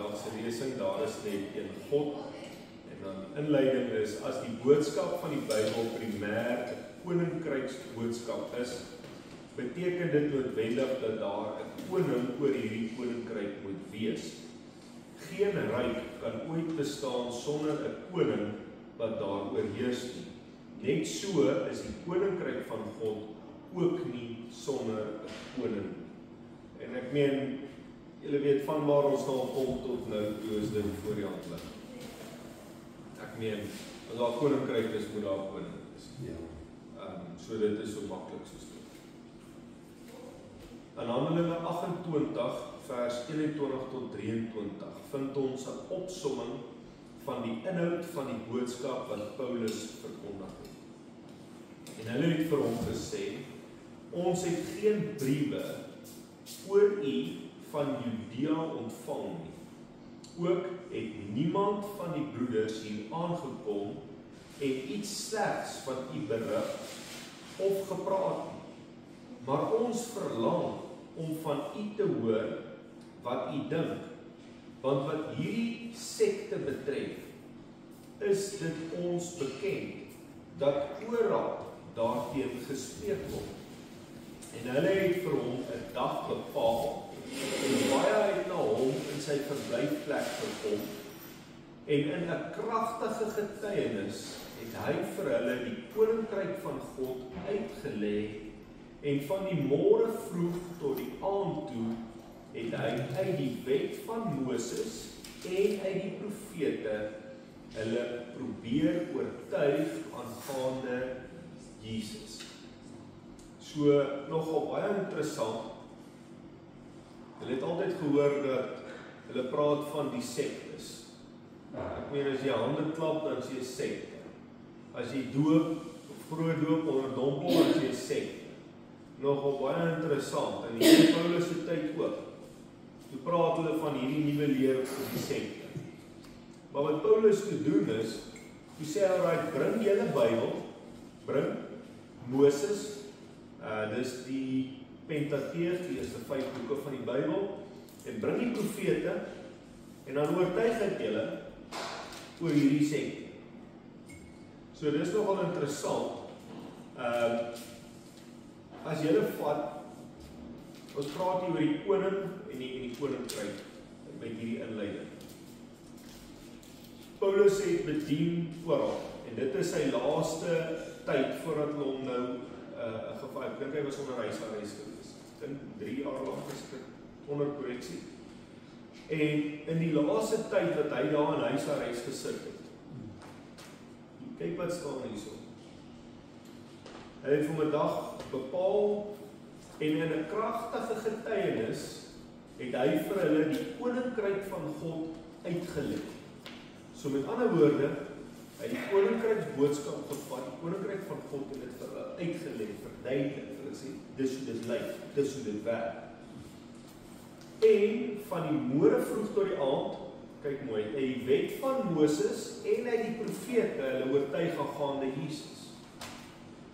vandag se lesing, daar is net een God. En dan die inleiding is, as die boodskap van die Bybel primêr 'n koninkryksboodskap is, beteken dit noodwendig dat daar 'n koning oor hierdie koninkryk moet wees. Geen ryk kan ooit bestaan sonder 'n koning wat daaroor heers nie. Net so is die koninkryk van God ook nie sonder 'n koning. En ek meen, julle weet van waar ons nou kom tot nou toe is dit voor die hand lig. Ek meen, as daar koninkryk is, moet daar koning wees. Ja. So dit is so maklik soos dit. In Handelinge 28 vers 21 tot 23 vind ons 'n opsomming van die inhoud van die boodskap wat Paulus verkondig het. En hulle het vir hom gesê, ons het geen briewe oor u van Judea ontvang nie. Ook het niemand van die broeders hier aangekom en iets slegs van u berig of gepraat nie. Maar ons verlang om van u te hoor wat u dink, want wat hierdie sekte betref, is dit ons bekend dat oral daarteen gespreek word. En hulle het vir hom 'n dag bepaal en baie het na hom in sy verblyfplek gekom en in 'n kragtige getuienis het hy vir hulle die koninkryk van God uitgelê en van die môre vroeg tot die aand toe het hy uit die wet van Moses en uit die profete hulle probeer oortuig aangaande Jesus. So nogal baie interessant. Hulle het altyd gehoor dat hulle praat van die sektes. Ek meen as jy hande klap dan is jy 'n sekte. As jy doop of groot doop onder dompel dan is jy 'n sekte. Nogal baie interessant. En in Paulus se tyd ook. Toe praat hulle van hierdie nuwe leer oor die sekte. Maar wat Paulus te doen is, toe sê hy, bring julle Bybel, bring Moses, dis die Pentateeg, die eerste 5 boeke van die Bybel, en bring die profete, en dan oortuig ek julle oor hierdie sekte. So dis nogal interessant. As julle vat, ons praat hier oor die koning en die koninkryk met hierdie inleiding. Paulus het bedien oral en dit is sy laaste tyd voordat hulle hom nou ek dink hy was onder huisarrest gewees. Ek dink 3 jaar lank is dit onder korreksie. En in die laaste tyd wat hy daar in huisarrest gesit het. Kyk wat staan hierso. Hy het vir 'n dag bepaal en in 'n kragtige getuienis het hy vir hulle die koninkryk van God uitgelê. So met ander woorde, hy het die koninkryksboodskap gevat, die koninkryk van God en dit vir hulle uitgelê, verduidelik, hulle sê, dis hoe dit lyk, dis hoe dit werk. En van die môre vroeg tot die aand, kyk mooi, uit die wet van Moses en uit die profete hulle oortuig aangaande Jesus.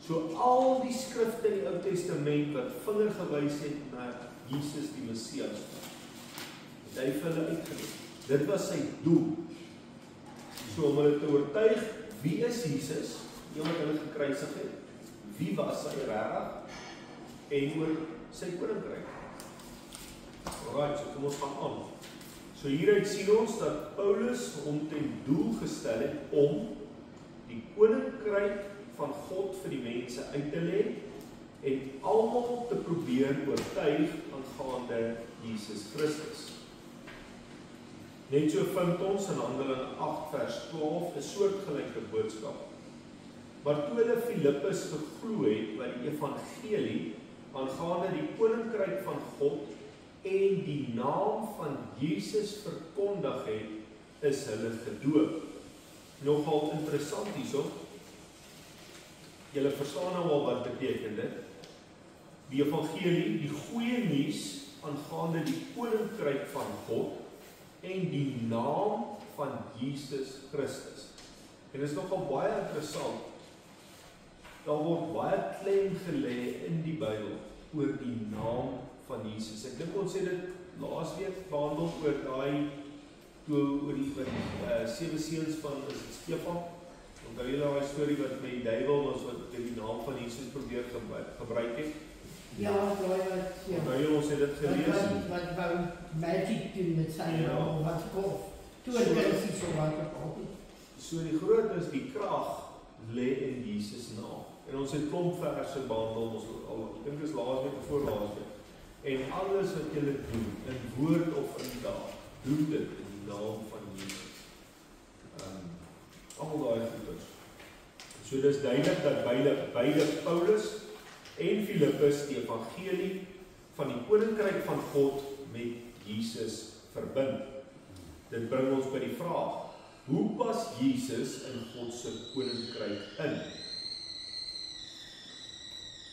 So al die skrifte in die Ou Testament wat vinger gewys het na Jesus die Messias, het hy vir hulle uitgelê. Dit was sy doel. So om hulle te oortuig, wie is Jesus, die wat hulle gekruisig het, wie was hy regtig, en oor sy koninkryk. Alright, so kom ons gaan aan. So hieruit sien ons dat Paulus hom ten doel gestel het om die koninkryk van God vir die mense uit te lê en almal te probeer oortuig aangaande Jesus Christus. Net so vind ons in Handelinge 8 vers 12 'n soortgelyke boodskap. Maar toe hulle Filippus geglo het by die evangelie aangaande die koninkryk van God en die naam van Jesus verkondig het, is hulle gedoop. Nogal interessant hierso. Julle verstaan nou al wat beteken dit. Die evangelie, die goeie nuus aangaande die koninkryk van God en die naam van Jesus Christus. En dit is nogal baie interessant. Daar word baie klem gelê in die Bybel oor die naam van Jesus. Ek dink ons het dit laasweek behandel oor daai toe oor die 7 seuns van Stefan. Onthou julle daai storie wat met die duiwel was wat die naam van Jesus probeer gebruik het? Ja, daai wat ja. Onthou julle ons het dit gelees? Wat wou magic doen met sy naam wat kof. Toe het hy so wat op. So die groot is die krag lê in Jesus naam. En ons het klomp verse behandel, ons al dink is laasweek of voorlaasweek. En alles wat julle doen, in woord of in daad, doen dit in die naam van Jesus. Al daai goeders. So dis duidelik dat beide Paulus en Filippus die evangelie van die koninkryk van God met Jesus verbind. Dit bring ons by die vraag: hoe pas Jesus in God se koninkryk in?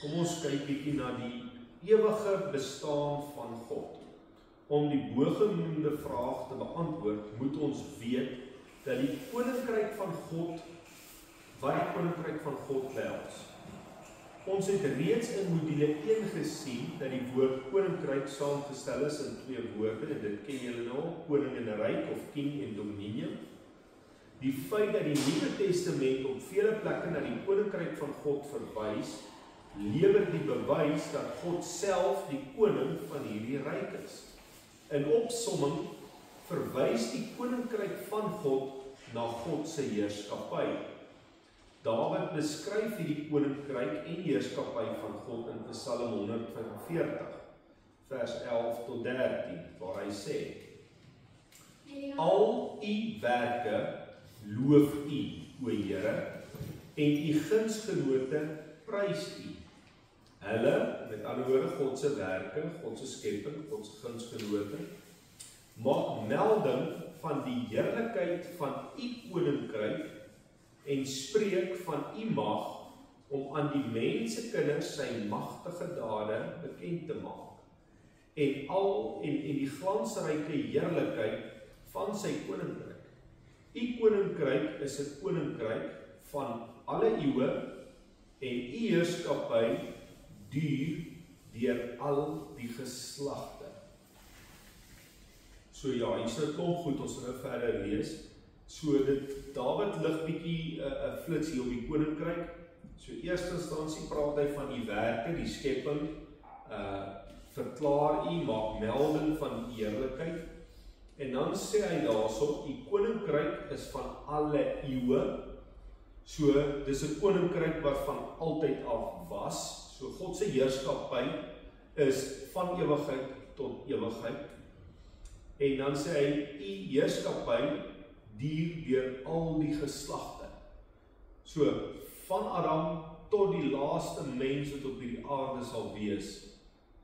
Kom ons kyk bietjie na die ewige bestaan van God. Om die bogenoemde vraag te beantwoord, moet ons weet dat die koninkryk van God, wat die koninkryk van God behels. Ons het reeds in module 1 gesien dat die woord koninkryk saamgestel is in 2 woorde, en dit ken julle nou, koning en ryk of king en dominion. Die feit dat die Nuwe Testament op vele plekke na die koninkryk van God verwys, lewer die bewys dat God self die koning van hierdie ryk is. In opsomming verwys die koninkryk van God na God se heerskappy. Dawid beskryf hierdie koninkryk en heerskappy van God in Psalm 145, vers 11 tot 13, waar hy sê: Al u werke loof u, o Here, en u gunsgenote prys u. Hulle, met ander woorde, God se werke, God se skepping, God se gunsgenote, maak melding van die heerlikheid van u koninkryk en spreek van u mag om aan die mensekinders sy magtige dade bekend te maak. En die glansryke heerlikheid van sy koninkryk. U koninkryk is 'n koninkryk van alle eeue en u heerskappy duur deur al die geslagte. So ja, hier is 'n klomp goed, ons gaan nou verder lees. So Dawid lig bietjie 'n flits hier op die koninkryk. So eerste instansie praat hy van die werke, die skepping, verklaar u, maak melding van die heerlikheid. En dan sê hy daarso, die koninkryk is van alle eeue. So dis 'n koninkryk wat van altyd af was. So God se heerskappy is van ewigheid tot ewigheid. En dan sê hy, u heerskappy duur deur al die geslagte. So van Adam tot die laaste mens wat op hierdie aarde sal wees,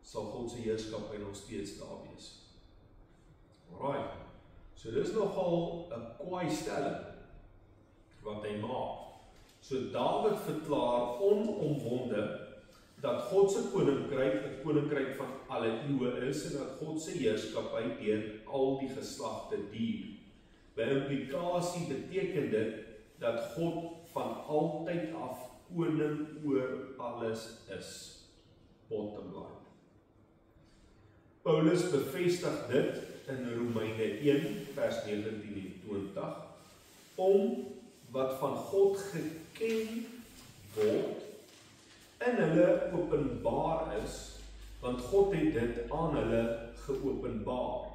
sal God se heerskappy nog steeds daar wees. Alright. So dis nogal 'n kwaai stelling wat hy maak. So Dawid verklaar onomwonde dat God se koninkryk 'n koninkryk van alle eeue is en dat God se heerskappy deur al die geslagte duur. By implikasie beteken dit dat God van altyd af koning oor alles is. Bottom line. Paulus bevestig dit in Romeine 1 vers 19 en 20, om wat van God geken word in hulle openbaar is, want God het dit aan hulle geopenbaar.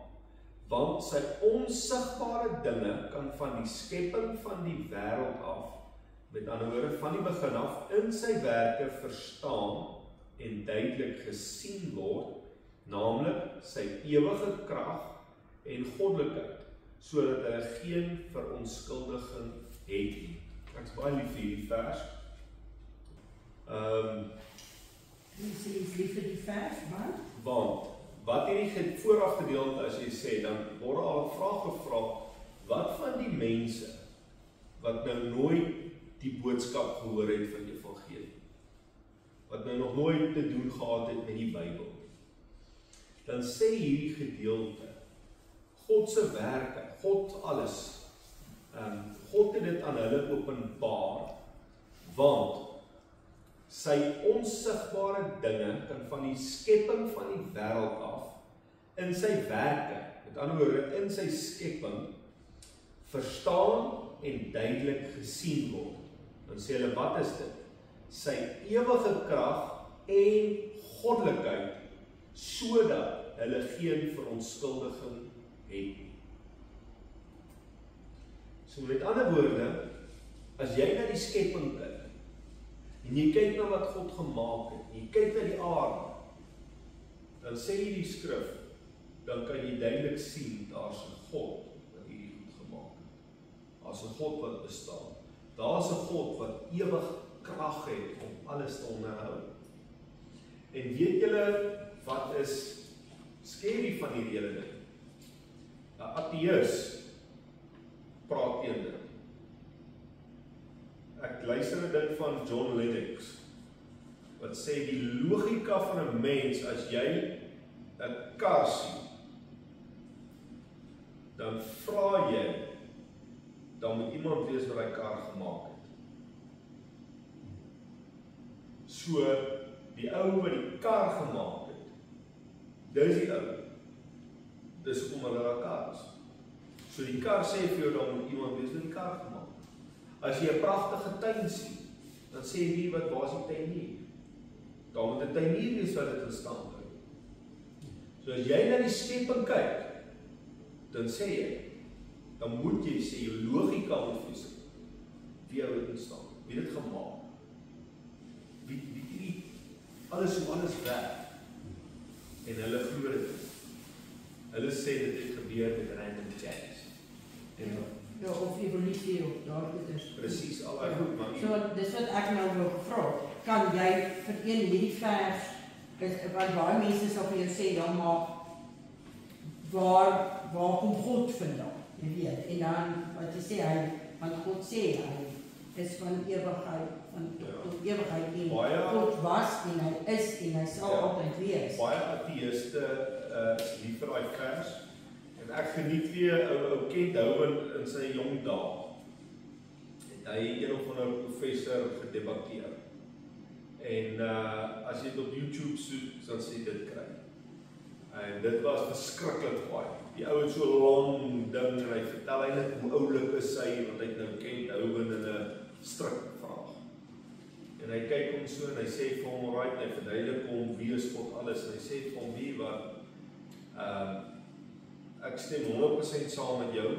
Want sy onsigbare dinge kan van die skepping van die wêreld af, met ander woorde van die begin af, in sy werke verstaan en duidelik gesien word, naamlik sy ewige krag en goddelikheid, sodat hulle geen verontskuldiging het nie. Ek is baie lief vir hierdie vers. Is lief vir die vers, want wat hierdie vooraf gedeelte as jy sê, dan word al 'n vraag gevra, wat van die mense wat nou nooit die boodskap gehoor het van die evangelie, wat nou nog nooit te doen gehad het met die Bybel, dan sê hierdie gedeelte, God se werke, God alles, God het dit aan hulle openbaar, want sy onsigbare dinge kan van die skepping van die wêreld af, in sy werke, met ander woorde, in sy skepping, verstaan en duidelik gesien word. Dan sê hulle, wat is dit? Sy ewige krag en goddelikheid, sodat hulle geen verontskuldiging het nie. So met ander woorde, as jy na die skepping kyk, en jy kyk na wat God gemaak het, en jy kyk na die aarde, dan sê jy die skrif, dan kan jy duidelik sien, daar's 'n God wat hierdie goed gemaak het. Daar's 'n God wat bestaan. Daar's 'n God wat ewig krag het om alles te onderhou. En weet julle wat is scary van hierdie hele ding? 'n Ateïs praat teen dit. Ek luister 'n ding van John Lennox wat sê die logika van 'n mens, as jy 'n kar sien, dan vra jy, dan moet iemand wees wat die kar gemaak het. So, die ou wat die kar gemaak het, dis die ou. Dis hoekom hulle daar kar is. So die kar sê vir jou, dan moet iemand wees wat die kar gemaak het. As jy 'n pragtige tuin sien, dan sê jy, wat waar is die tuinier? Dan moet 'n tuinier wees wat dit in stand hou. So as jy na die skepping kyk, dan sê jy, dan moet jy sê, jou logika moet wees, wie hou dit in stand? Wie het dit gemaak? Wie alles hoe alles werk. En hulle glo dit. Hulle sê dit het gebeur met random chance. En ja, of evolusie of daar goed is. Presies, al daai goed, maar So, dis wat ek nou wil gevra. Kan jy vir een hierdie vers, want baie mense sal vir jou sê, ja, maar waar kom God vandaan? Jy weet, en dan, wat jy sê, want God sê, hy is van ewigheid, tot ewigheid, en God was, en hy is, en hy sal altyd wees. Baie ateïste is lief vir daai vers, en ek geniet weer ou Kent Hovind in sy jong dae. Hy het een of ander professor gedebatteer. En as jy dit op YouTube soek, dan sê dit kry. En dit was verskriklik baie. Die ou het so lang ding, en hy vertel eintlik hoe oulik is hy, want hy het nou Kent Hovind in 'n strik vraag. En hy kyk hom so, en hy sê vir hom, alright, hy verduidelik hom, wie is God alles, en hy sê vir hom, wie wat, ek stem 100% saam met jou,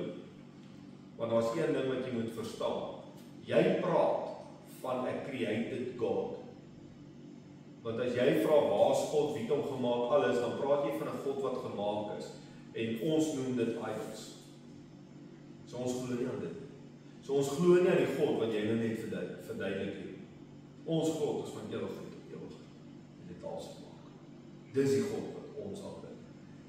want daar is een ding wat jy moet verstaan. Jy praat van 'n created God. Want as jy vra, waar is God, wie het hom gemaak, alles, dan praat jy van 'n God wat gemaak is. En ons noem dit idols. So ons glo nie aan dit. So ons glo nie aan die God wat jy nou net verduidelik het. Ons God is van ewigheid tot ewigheid. En dit alles gemaak. Dis die God wat ons aanbid.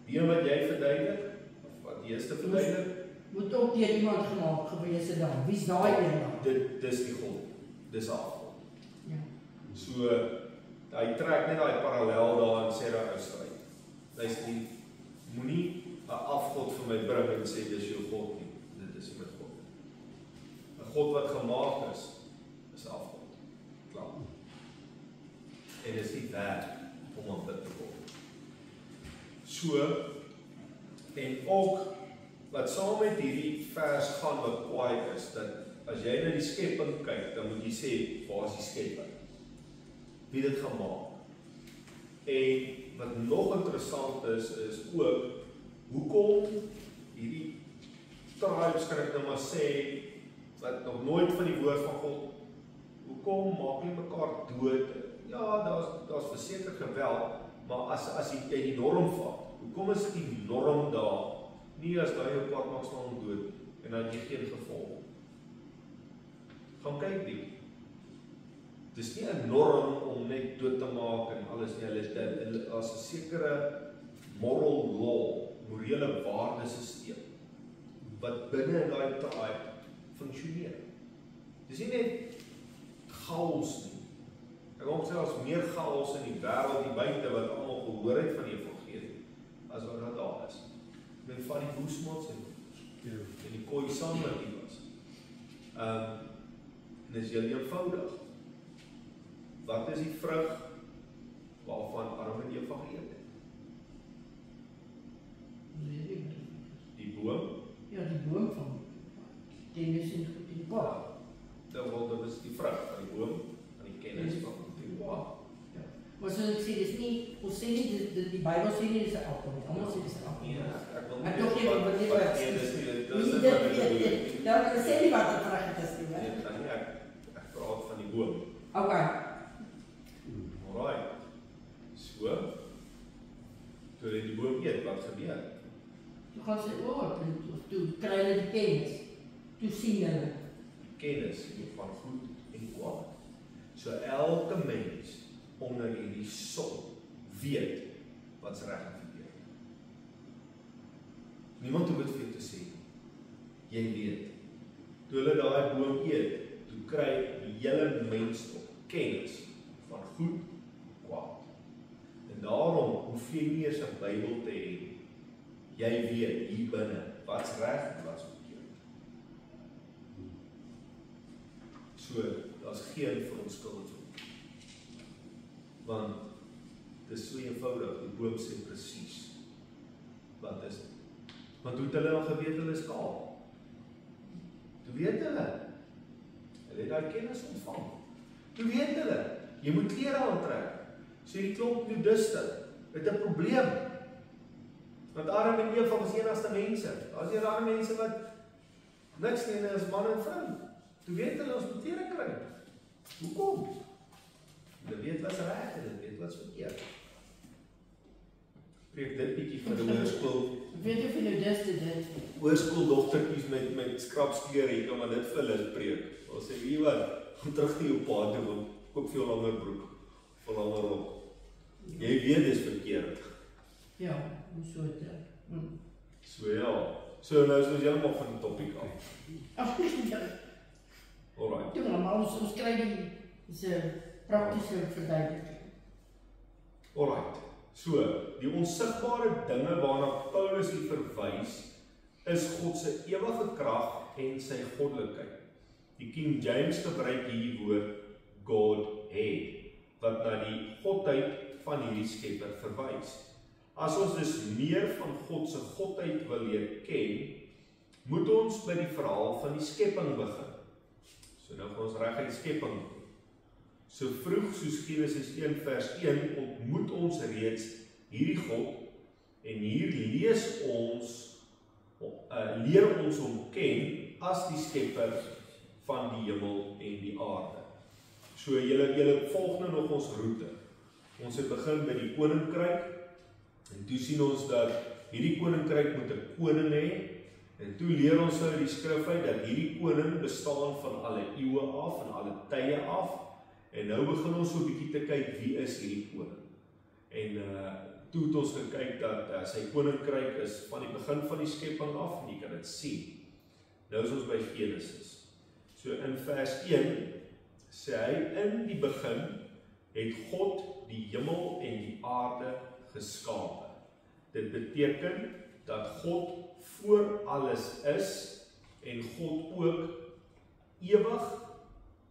Die een wat jy verduidelik, of wat die eerste verduidelik, moet ook deur iemand gemaak gewees het dan. Wie's daai een dan? Dis die God. Dis afgod. Ja. So hy trek net daai parallel daar en sê daar ou stryd. Luister nie, moenie 'n afgod vir my bring en sê dis jou God nie. Dit is nie my God. 'n God wat gemaak is 'n afgod. Klaar. En dis nie werd om aanbid te word. So, en ook wat saam met hierdie vers gaan wat kwaai is, dat as jy na die skepping kyk, dan moet jy sê, waar is die skepping? Wie dit gemaak? En wat nog interessant is ook, hoekom hierdie tribes, kan ek nou maar sê, wat nog nooit van die woord van God, hoekom maak hulle mekaar dood? Ja, daar's verseker geweld, maar as jy die norm vat, hoekom is dit die norm daar? Nie as daai jou pad maak staan dood, en dan jy geen gevolg. Gaan kyk die. Dis nie 'n norm om net dood te maak en alles nie, hulle as 'n sekere moral law, morele waardesisteem, wat binne in daai tribe funksioneer. Dis nie net chaos nie. Ek wil sê daar's meer chaos in die wêreld hier buite wat almal gehoor het van die evangelie, as wat daar is. Men van die Boesmans en die Khoisan wat hier was. En dis heel eenvoudig. Wat is die vrug waarvan Adam en Eva geëet het? Die boom? Ja, die boom van. kennis en goed en kwaad. Dit is die vrug van die boom, van die kennis van goed en kwaad. Maar soos ek sê, ons sê nie, die Bybel sê nie, dis 'n appel nie, almal sê dis 'n appel. Ek wil Maar tog jy wil nie wat sê. Nou, ek sê nie wat die vrug het is nie, hè? Ek praat van die boom. Okay. Alright. So, toe hulle die boom eet, wat gebeur? Toe gaan sy oor, toe kry hulle die kennis. Toe sien hulle. Kennis van goed en kwaad. So elke mens onder hierdie son weet wat's reg en verkeerd. Niemand hoef dit vir jou te sê. Jy weet. Toe hulle daai boom eet, toe kry die hele mensdom kennis van goed en kwaad. En daarom hoef jy nie eers 'n Bybel te hê. Jy weet hier binne wat's reg en wat's verkeerd. So, daar's geen verontskilliging. Want dit is so eenvoudig, die boom sê presies wat is dit. Want hoe het hulle al geweet hulle is kaal? Toe weet hulle het daai kennis ontvang. Toe weet hulle, jy moet klere aantrek. So die klomp nudiste het 'n probleem. Want Adam en Eva was enigste mense. Daar's hier ander mense wat niks nie, is man en vrou. Toe weet hulle ons moet klere kry. Hoekom? Hulle weet wat's reg en hulle weet wat's verkeerd. Preek dit bietjie van die hoërskool. Ek weet of jy nudiste dit. Hoërskooldogtertjies met skrapsklere, jy kan maar dit vir hulle preek. Ons sê, wie wat, kom terug na jou pa toe, want koop veel langer broek, of langer rok. Jy weet dis verkeerd. Ja, hoe so dit. So ja, so nou is ons helemaal van die topic af. Ag, ja. Alright. Toe maar ons kry die praktiese verduideliking. Alright. So, die onsigbare dinge waarna Paulus hier verwys, is God se ewige krag en sy goddelikheid. Die King James gebruik hierdie woord Godhead, wat na die godheid van hierdie skepper verwys. As ons dus meer van God se godheid wil leer ken, moet ons by die verhaal van die skepping begin. So nou gaan ons reguit skepping. So vroeg soos Genesis 1 vers 1 ontmoet ons reeds hierdie God en hier leer ons hom ken as die skepper van die hemel en die aarde. So julle volg nou nog ons roete. Ons het begin by die koninkryk en toe sien ons dat hierdie koninkryk moet 'n koning hê en toe leer ons uit die skrif uit dat hierdie koning bestaan van alle eeue af en alle tye af. En nou begin ons so 'n bietjie te kyk wie is hierdie koning. En toe het ons gekyk dat sy koninkryk is van die begin van die skepping af en jy kan dit sien. Nou is ons by Genesis. So in vers 1 sê hy in die begin het God die hemel en die aarde geskape. Dit beteken dat God voor alles is en God ook ewig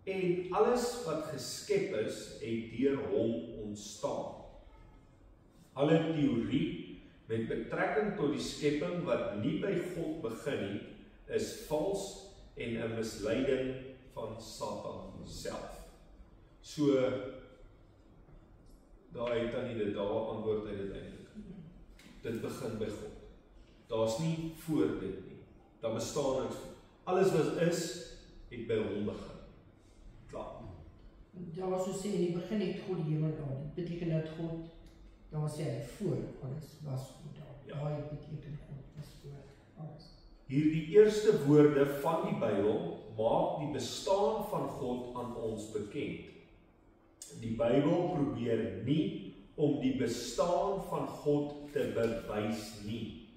en alles wat geskep is, het deur hom ontstaan. Alle teorie met betrekking tot die skepping wat nie by God begin nie, is vals en 'n misleiding van Satan self. So, daar het dan nie dit, daar antwoord hy dit eintlik. Dit begin by God. Daar's nie voor dit nie. Daar bestaan niks. Alles wat is, het by hom begin. Klaar. Daar so sê, in die begin het God die hemel daar. Dit beteken dat God, daar sê hy voor alles was God daar. Ja. Daai beteken God was voor alles. Hierdie eerste woorde van die Bybel maak die bestaan van God aan ons bekend. Die Bybel probeer nie om die bestaan van God te bewys nie,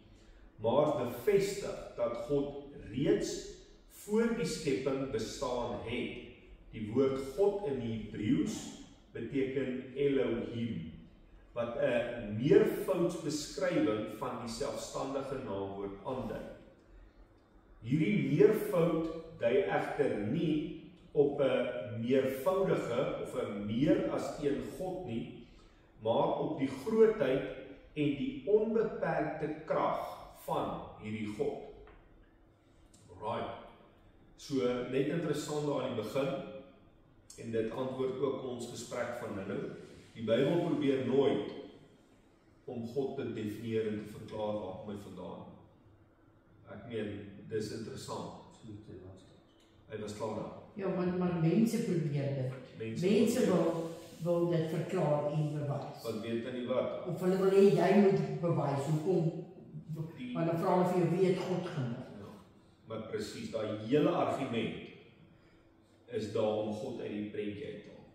maar bevestig dat God reeds voor die skepping bestaan het. Die woord God in Hebreëus beteken Elohim, wat 'n meervoudsbeskrywing van die selfstandige naamwoord aandui. Hierdie meervoud dui egter nie op 'n meervoudige of 'n meer as een God nie, maar op die grootheid en die onbeperkte krag van hierdie God. Right. So, net interessant daar aan die begin, en dit antwoord ook ons gesprek van nou. Die Bybel probeer nooit om God te definieer en te verklaar waar kom hy vandaan. Ek meen, dis interessant. Hy was klaar daar. Ja, maar mense probeer dit. Mense wil dit verklaar en bewys. Wat weet in die wat? Of hulle wil hê jy moet bewys, hoekom, maar dan vra hulle vir jou, wie het God gemaak? Ja, maar presies, daai hele argument is daar om God uit die prentjie uit te haal.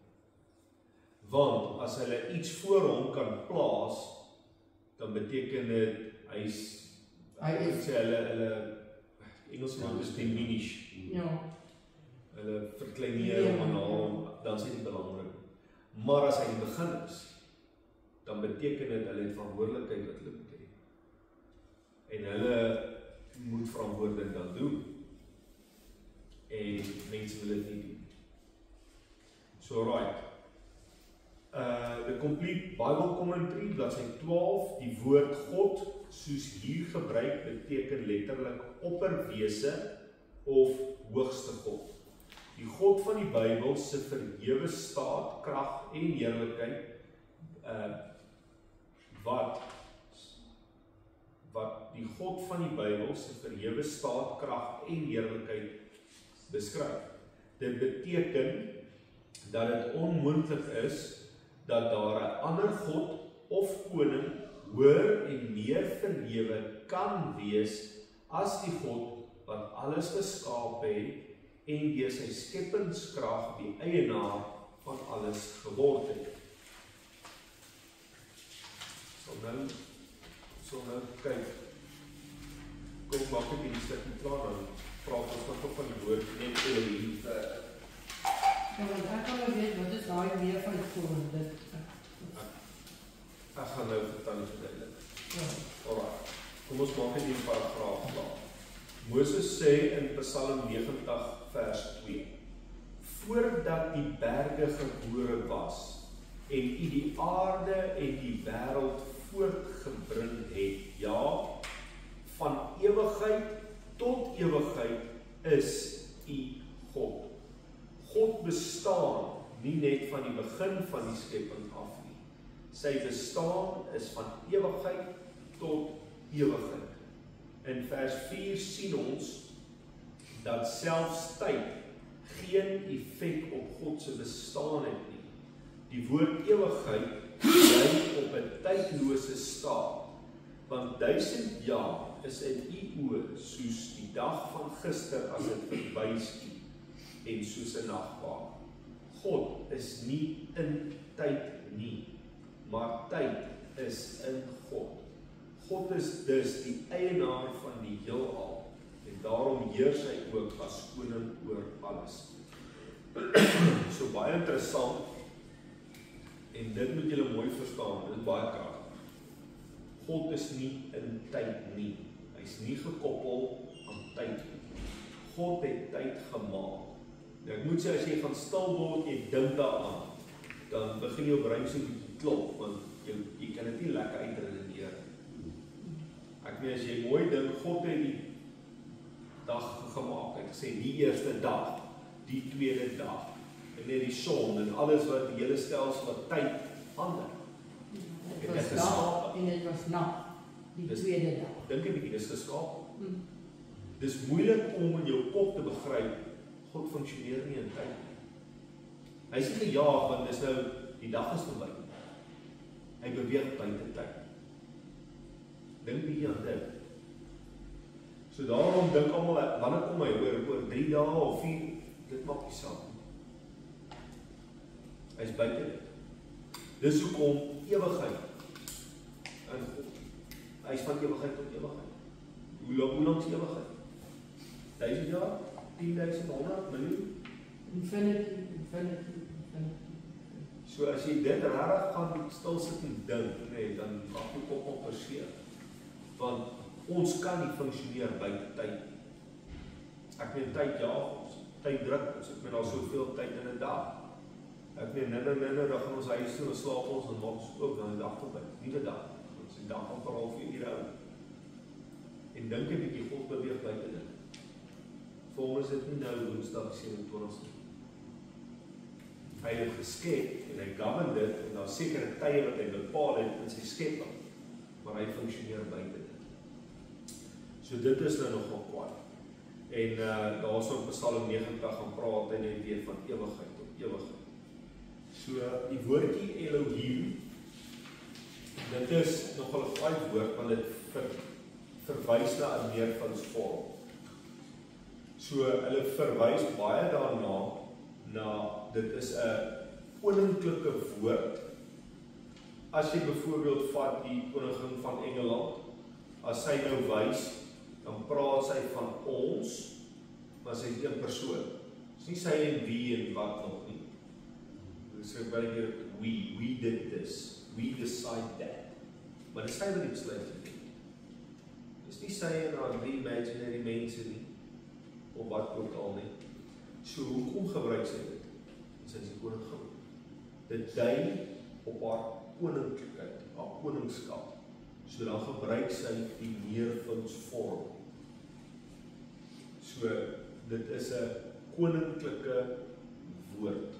Want as hulle iets voor hom kan plaas, dan beteken dit hy is hulle Engels woord is diminish. Ja. Hulle verkleineer hom en dan is dit belangrik. Maar as hy in die begin is, dan beteken dit hulle het verantwoordelikheid wat hulle moet hê. En hulle moet verantwoordelik dan doen. En mense wil dit nie doen. So right. The Complete Bible Commentary, bladsy 12, die woord God, soos hier gebruik, beteken letterlik opperwese of hoogste God. Die God van die Bybel se verhewe staat, krag en heerlikheid, wat die God van die Bybel se verhewe staat, krag en heerlikheid beskryf. Dit beteken dat dit onmoontlik is dat daar 'n ander God of koning hoër en meer verhewe kan wees as die God wat alles geskaap het en deur sy skepingskrag die eienaar van alles geword het. So nou kyk, kom maak ek die stukkie klaar, dan praat ons nog van die woord net Elohim. Ja, want ek kan nou weet, wat is daai weer van voor dit? Ek gaan nou vertel die verduidelik. Ja. Alright, kom ons maak die paragraaf klaar. Moses sê in Psalm 90 vers 2, voordat die berge gebore was, en u die aarde en die wêreld voortgebring het, ja, van ewigheid tot ewigheid is u God. God bestaan nie net van die begin van die skepping af nie. Sy bestaan is van ewigheid tot ewigheid. In vers 4 sien ons dat selfs tyd geen effek op God se bestaan het nie. Die woord ewigheid dui op 'n tydlose staat, want 1000 jaar is in u oë soos die dag van gister as dit verbyskiet en soos 'n nagpaal. God is nie in tyd nie, maar tyd is in God. God is dus die eienaar van die heelal en daarom heers hy ook as koning oor alles. So baie interessant, en dit moet julle mooi verstaan, dit is baie kragtig. God is nie in tyd nie. Hy is nie gekoppel aan tyd nie. God het tyd gemaak. Ek moet sê, as jy gaan stil word, jy dink daaraan, dan begin jou brein so bietjie klop, want jy kan dit nie lekker uitredeneer. Ek meen, as jy mooi dink, God het die dag gemaak, ek sê die eerste dag, die tweede dag, en net die son, en alles wat die hele stelsel wat tyd ander. Het was dag, en het was nag, die tweede dag. Dink 'n bietjie, dis geskaap. Dis moeilik om in jou kop te begryp, God funksioneer nie in tyd nie. Hy is nie gejaag, want dis nou, die dag is verby. Hy beweeg buite tyd. Dink bietjie aan dit. So daarom dink almal, wanneer kom hy oor 3 dae of 4, dit maak nie saak. Hy is buite dit. Dis hoekom ewigheid in God. Hy is van ewigheid tot ewigheid. Hoe lang is ewigheid? 1000 jaar? 10.000, 100 miljoen? Infinity. So as jy dit regtig gaan stil sit en dink, nee, dan maak jy kop op verseer. Want ons kan nie funksioneer buite tyd. Ek meen tyd jaag ons, tyd druk ons. Ek meen al soveel tyd in 'n dag. Ek meen nou, dan gaan ons huis toe en slaap ons en maak ons ook dan 'n dag verby. Nie 'n dag. Ons die dag amper al 4 ure oud. En dink 'n bietjie, God beweeg buite dit. Volgens is dit nie nou Woensdag 27ste. Hy het dit geskep en hy govern dit en daar sekere tye wat hy bepaal het in sy skepping, maar hy funksioneer buite dit. So dit is nou nogal kwaad. En daar is op Psalm 90 gaan praat hy net weer van ewigheid tot ewigheid. So die woordjie Elohim, dit is nogal 'n baie woord, want dit verwys na 'n meervoudsvorm. So hulle verwys baie daarna, dit is 'n koninklike woord. As jy byvoorbeeld vat die koningin van Engeland, as sy nou wys, dan praat sy van ons, maar sy is een persoon. Dis nie sy en wie en wat nog nie. Sy baie keer, we did this, we decide that. Maar dis sy wat die besluit geneem. Dis nie sy en haar drie imaginary mense nie, of wat ook al nie. So hoekom gebruik sy dit? Sy is die koningin. Dit dui op haar koninklikheid, haar koningskap. So dan gebruik sy die meervoudsvorm. So dit is 'n koninklike woord.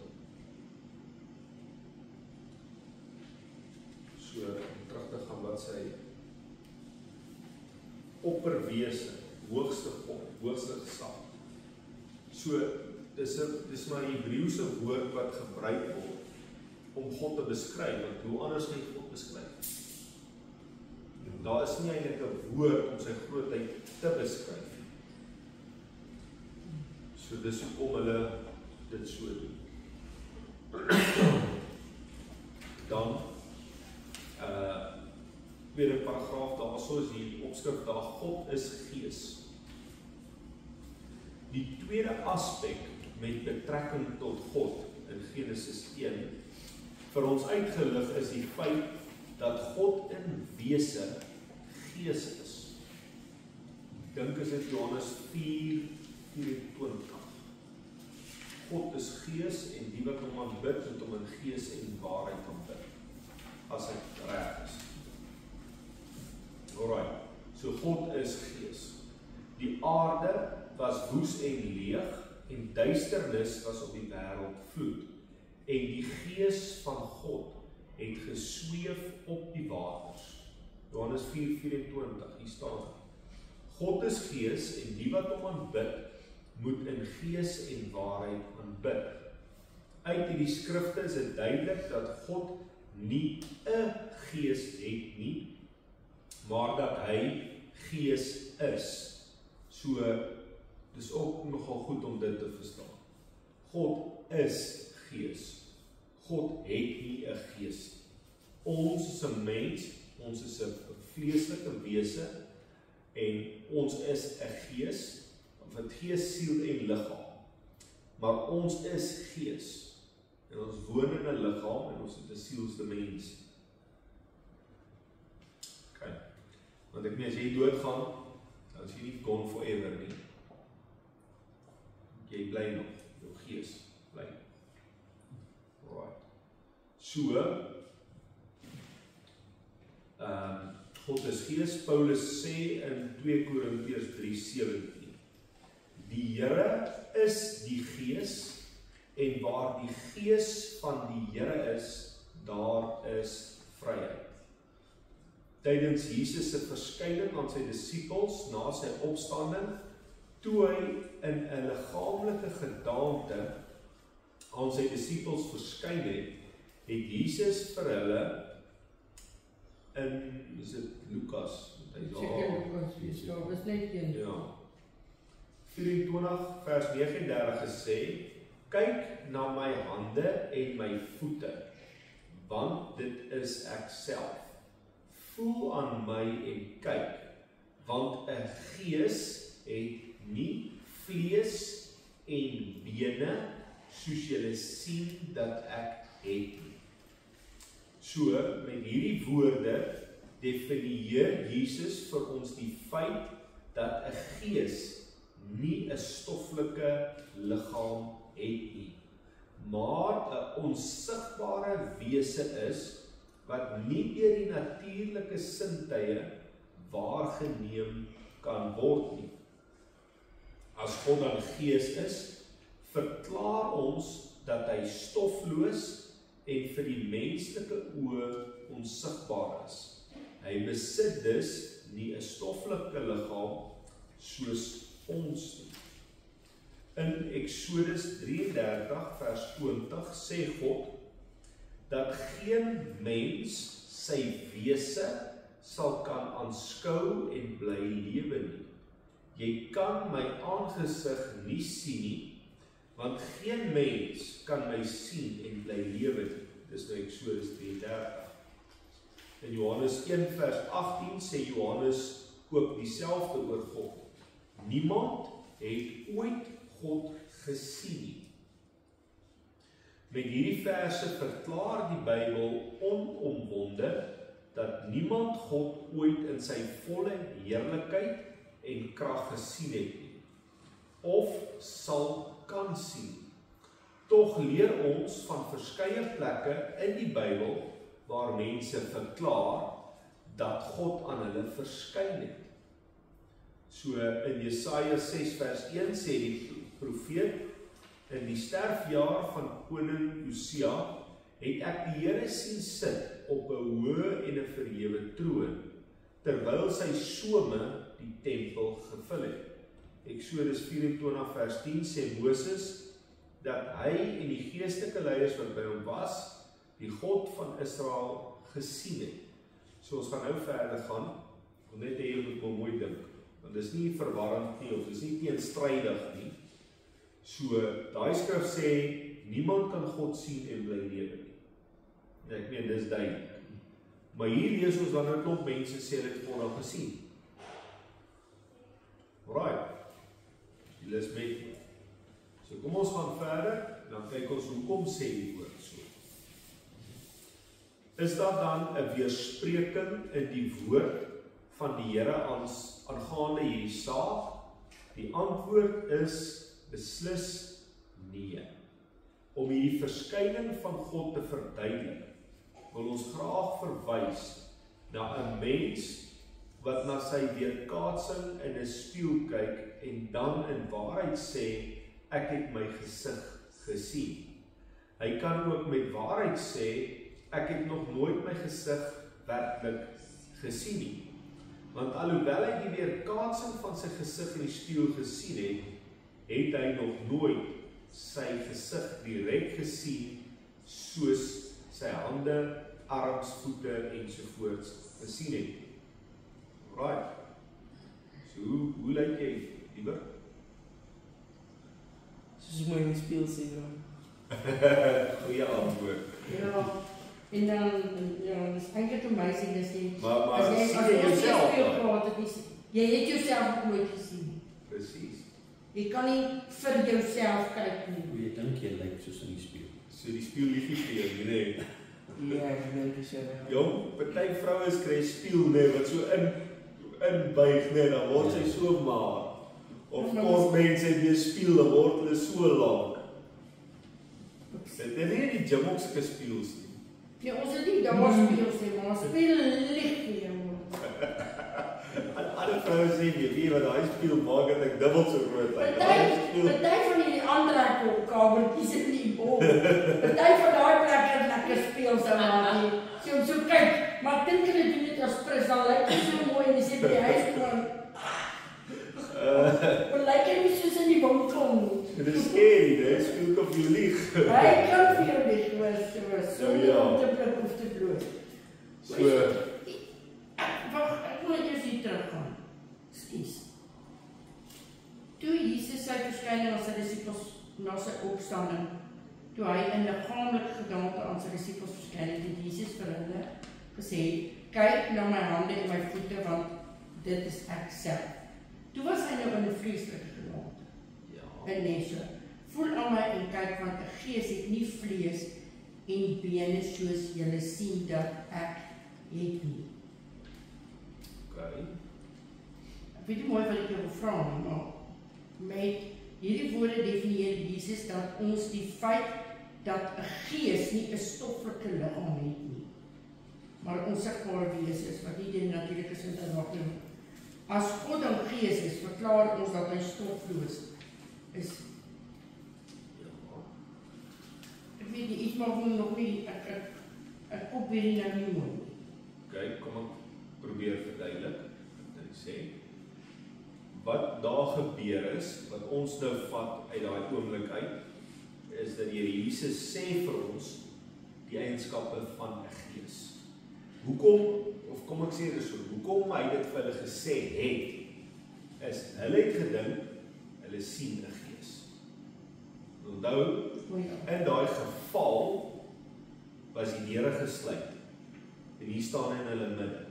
So om terug te gaan wat sy opperwese, hoogste God, hoogste gesag. So dis maar die Hebreëse woord wat gebruik word om God te beskryf, want hoe anders kan jy God beskryf? Daar is nie eintlik 'n woord om sy grootheid te beskryf. So dis hoekom hulle dit so doen. Dan weer 'n paragraaf daarso is die opskrif daar, God is gees. Die tweede aspek met betrekking tot God in Genesis 1 vir ons uitgelig is die feit dat God in wese gees is. Ek dink is dit Johannes 4:24. God is gees en die wat hom aanbid moet hom in gees en waarheid aanbid, as hy reg is. Alright, so God is gees. Die aarde was woes en leeg en duisternis was op die wêreld vloed. En die gees van God het gesweef op die waters. Johannes 4:24, hier staan: God is gees en die wat hom aanbid, moet in gees en waarheid aanbid. Uit hierdie skrifte is dit duidelik dat God nie 'n gees het nie, maar dat hy gees is. So, dis ook nogal goed om dit te verstaan. God is gees. God het nie 'n gees. Ons is 'n mens, ons is 'n vleeslike wese en ons is 'n gees, wat gees, siel en liggaam. Maar ons is gees en ons woon in 'n liggaam en ons het 'n sielsdimensie. Okay. Want ek meen as jy doodgaan, dan is jy nie gone forever nie. Jy bly nog, jou gees bly. Alright. So, God is gees. Paulus sê in 2 Korintiërs 3:17. Die Here is die gees en waar die gees van die Here is, daar is vryheid. Tydens Jesus se verskyning aan sy disippels na sy opstanding, toe hy in 'n liggaamlike gedaante aan sy disippels verskyn het, het Jesus vir hulle in, is dit Lukas? Lukas, net een. Ja. 24 vers 39 gesê, kyk na my hande en my voete, want dit is ek self. Voel aan my en kyk, want 'n gees het nie vlees en bene, soos julle sien dat ek het nie. So, met hierdie woorde definieer Jesus vir ons die feit dat 'n gees nie 'n stoffelike liggaam het nie, maar 'n onsigbare wese is wat nie deur die natuurlike sintuie waargeneem kan word nie. As God dan gees is, verklaar ons dat hy stofloos en vir die menslike oë onsigbaar is. Hy besit dus nie 'n stoffelike liggaam soos ons nie. In Exodus 33 vers 20 sê God dat geen mens sy wese sal kan aanskou en bly lewe nie. Jy kan my aangesig nie sien nie, want geen mens kan my sien en bly lewe nie. Dis nou Exodus 33. In Johannes 1 vers 18 sê Johannes ook dieselfde oor God. Niemand het ooit God gesien nie. Met hierdie verse verklaar die Bybel onomwonde dat niemand God ooit in sy volle heerlikheid en krag gesien het nie, of sal kan sien. Tog leer ons van verskeie plekke in die Bybel waar mense verklaar dat God aan hulle verskyn het. So in Jesaja 6 vers 1 sê die profeet, in die sterfjaar van koning Josia het ek die Here sien sit op 'n hoë en 'n verhewe troon, terwyl sy some die tempel gevul het. Eksodus 24 vers 10 sê Moses dat hy en die geestelike leiers wat by hom was, die God van Israel gesien het. So ons gaan nou verder gaan, want net hier moet ek mooi dink, want dis nie verwarrend nie, of dis nie teenstrydig nie. So, daai skrif sê, niemand kan God sien en bly lewe nie. En ek meen, dis duidelik. Maar hier lees ons dan 'n klomp mense sê hulle het God al gesien. Right. Julle is met my. So kom ons gaan verder, dan kyk ons hoekom sê die woord so. Is dat dan 'n weerspreking in die woord van die Here aangaande hierdie saak? Die antwoord is beslis nee. Om hierdie verskyning van God te verduidelik, wil ons graag verwys na 'n mens wat na sy weerkaatsing in 'n spieël kyk en dan in waarheid sê, ek het my gesig gesien. Hy kan ook met waarheid sê, ek het nog nooit my gesig werklik gesien nie. Want alhoewel hy die weerkaatsing van sy gesig in die spieël gesien het, het hy nog nooit sy gesig direk gesien, soos sy hande, arms, voete ensovoorts gesien het. Right. So hoe lyk jy, liewer? Soos my in die spieël sien. Goeie antwoord. Ja, en dan, ja, dis eintlik amazing, dis nie. Maar as jy sien jy jouself dan? Jy het jouself nooit gesien. Presies. Jy kan nie vir jouself kyk nie. Hoe jy dink jy lyk soos in die spieël. So die spieël lieg nie vir jou, nee. Ja, ek dink dis jy. Jong, party vroue kry spieël, nee, wat so inbuig, nee, dan word sy so maar. Of kort mense het weer spieël, dan word hulle so lank. Dit is nie die gym ook sulke spieëls nie. Ja, ons het nie daar spieëls nie, maar ons speel lig vir jou. Alle vroue sê, weet wat daai spieël maak dat ek dubbel so groot lyk. Party van die ander kamertjies in die bol. Party van daai plek het lekker speels aan maar nie. So kyk, maar ek dink hulle doen dit as prins, dan lyk dit so mooi en jy sê by die huis gewoon. Maar lyk jy nie soos in die winkel nie. Dit is scary, dit speel op jou lieg. Hy kan vir jou lieg wees, so om te blik of te bloot. So. Wacht, ek moet eers hier teruggaan. Skus. Toe Jesus sy verskyning aan sy disippels na sy opstanding, toe hy in liggaamlike gedaante aan sy disippels verskyn het, het Jesus vir hulle gesê, kyk na my hande en my voete, want dit is ek self. Toe was hy nou in 'n vleeslike gedaante. Ja. En nee so, voel aan my en kyk, want 'n gees het nie vlees en bene soos julle sien dat ek het nie. Okay. Ek weet nie mooi wat ek jou wil vra nie, maar met hierdie woorde definieer Jesus dat ons die feit dat 'n gees nie 'n stoffelike liggaam het nie, maar onsigbare wese is, wat nie die natuurlike sin te raak nie. As God dan gees is, verklaar ons dat hy stofloos is. Ek weet nie, iets maak my nog nie, ek kop weer nie nou nie mooi. Ok, kom ek probeer verduidelik, wat hy sê. Wat daar gebeur is, wat ons nou vat uit daai oomblik uit, is dat die Here Jesus sê vir ons die eienskappe van 'n gees. Hoekom, of kom ek sê dit so, hoekom hy dit vir hulle gesê het, is hulle het gedink, hulle sien 'n gees. Onthou, in daai geval was die deure gesluit en hier staan in hulle midde.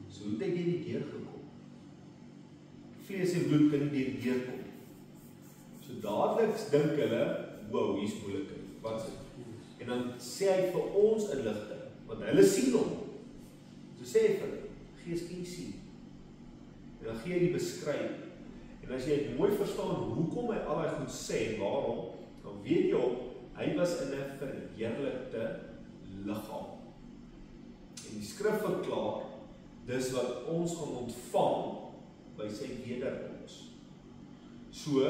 So hoe het hy deur die deur gekom? Vlees en bloed kan nie deur die deur kom. So dadelik dink hulle, wow, hier's moeilikheid. Wat is dit? En dan sê hy vir ons inligting, want hulle sien hom. So sê hy vir hulle, Gees kan jy sien. En dan gee hy die beskrywing. En as jy mooi verstaan hoekom hy al daai goed sê en waarom, dan weet jy ook, hy was in 'n verheerlikte liggaam. En die skrif verklaar, dis wat ons gaan ontvang by sy wederkoms. So,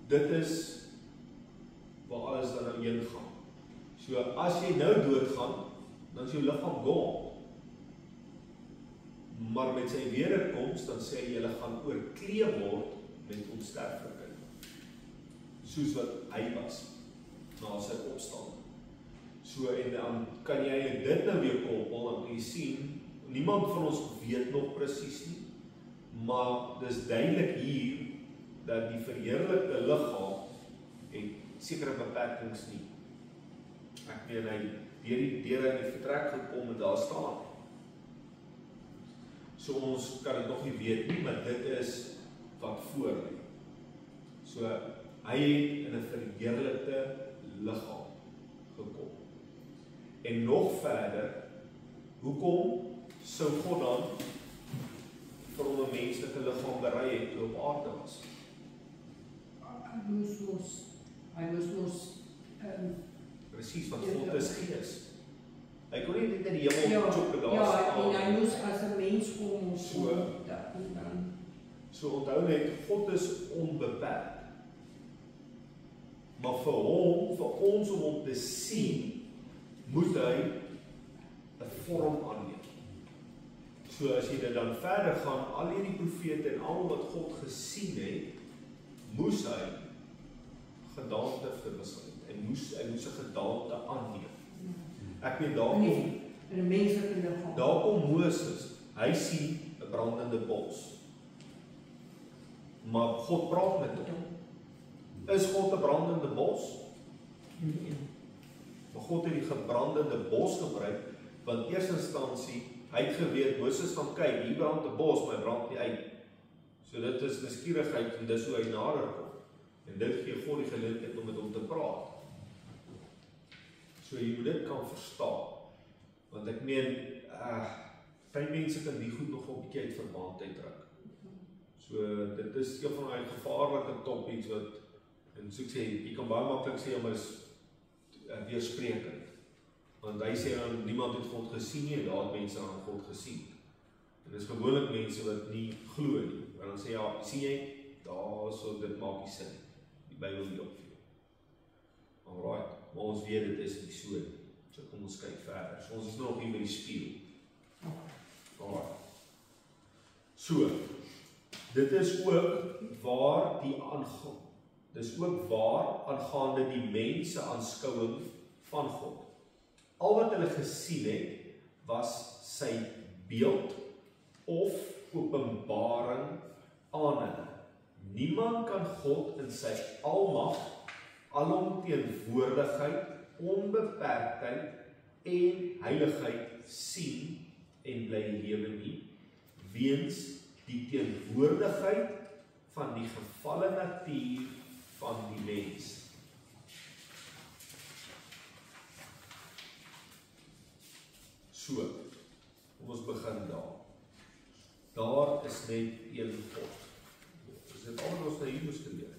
dit is waar alles dan nou heen gaan. So, as jy nou doodgaan, dan is jou liggaam gone. Maar met sy wederkoms, dan sê hy, julle gaan oorklee word met onsterflikheid. Soos wat hy was, na sy opstaan. So, en dan kan jy dit nou weer koppel, dan kan jy sien, niemand van ons weet nog presies nie, maar dis duidelik hier, dat die verheerlikte liggaam het sekere beperkings nie. Ek meen, hy deur in die vertrek gekom en daar staan. So ons kan dit nog nie weet nie, maar dit is wat voor lê. So hy het in 'n verheerlikte liggaam gekom. En nog verder, hoekom sou God dan vir hom 'n menslike liggaam berei het toe op aarde was? Hy moes Presies, want God is gees. Hy kon nie net in die hemel chokke daar staan. En hy moes as 'n mens kom So onthou net, God is onbeperk. Maar vir hom, vir ons om hom te sien, moet hy 'n vorm aanneem. So as jy dit dan verder gaan, al hierdie profete en al wat God gesien het, moes hy gedaante verwissel. Hy moes 'n gedaante aanneem. Ek weet daar kom in 'n menslike liggaam. Daar kom Moses, hy sien 'n brandende bos. Maar God praat met hom. Is God 'n brandende bos? Nee. Maar God het die gebrandende bos gebruik, want in eerste instansie, hy het geweet, Moses gaan kyk, hier brand 'n bos, maar hy brand nie uit. So dit is nuuskierigheid en dis hoe hy nader kom. En dit gee God die geleentheid om met hom te praat. So jy moet dit kan verstaan. Want ek meen, baie mense kan die goed nog 'n bietjie uit verband uitdruk. So dit is een van die gevaarlike topics wat, en so ek sê, jy kan baie maklik sê, maar is weersprekend. Want hy sê dan, niemand het God gesien nie, en daar het mense aan God gesien. En dis gewoonlik mense wat nie glo nie. En dan sê, ja, sien jy, daar so, dit maak nie sin. Die Bybel nie op vir jou. Alright, maar ons weet dit is nie so nie. So kom ons kyk verder. So ons is nog hier by die spieël. Alright. So, dit is ook waar die aangaan. Dis ook waar aangaande die mense aanskouing van God. Al wat hulle gesien het, was sy beeld of openbaring aan hulle. Niemand kan God in sy almag, alomteenwoordigheid, onbeperktheid en heiligheid sien en bly lewe nie, weens die teenwoordigheid van die gevalle natuur van die mens. So, kom ons begin daar. Daar is net een God. Is dit al wat ons nou hier moes leer?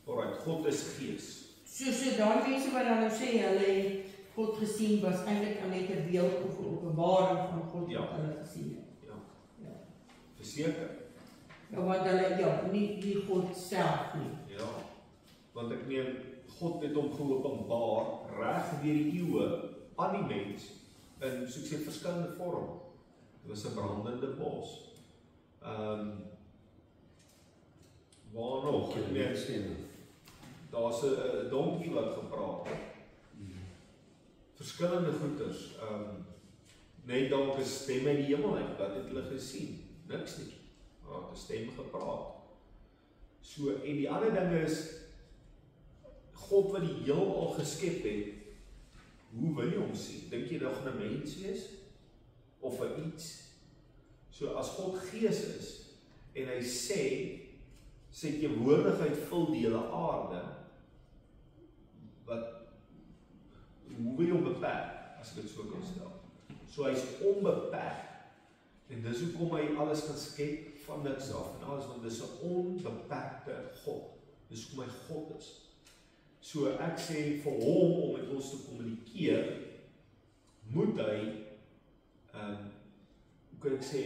Alright, God is gees. So daar mense wat dan nou sê, hulle het God gesien, was eintlik net 'n beeld of 'n openbaring van God wat hulle gesien het. Ja. Verseker. Want hulle, ja, nie God self nie. Ja, want ek meen, God het hom geopenbaar reg deur die eeue aan die mens in soos ek sê verskillende vorme. Dit was 'n brandende bos. Waar nog? Ek meen, daar's 'n donkie wat gepraat het. Verskillende goeters. Net dalk 'n stem uit die hemel uit, wat het hulle gesien? Niks nie. Maar 'n stem gepraat. So, en die ander ding is, God wat die heelal geskep het, hoe wil jy hom sien? Dink jy dat gaan 'n mens wees? Of 'n iets? So, as God gees is, en hy sê, sy teenwoordigheid vul die hele aarde, hoe wil jy hom beperk, as ek dit so kan stel? So, hy is onbeperk, en dis hoekom hy alles kan skep van niks af, en alles, want dis 'n onbeperkte God, dis hoekom hy God is. So, ek sê, vir hom, om met ons te kommunikeer, moet hy, hoe kan ek sê,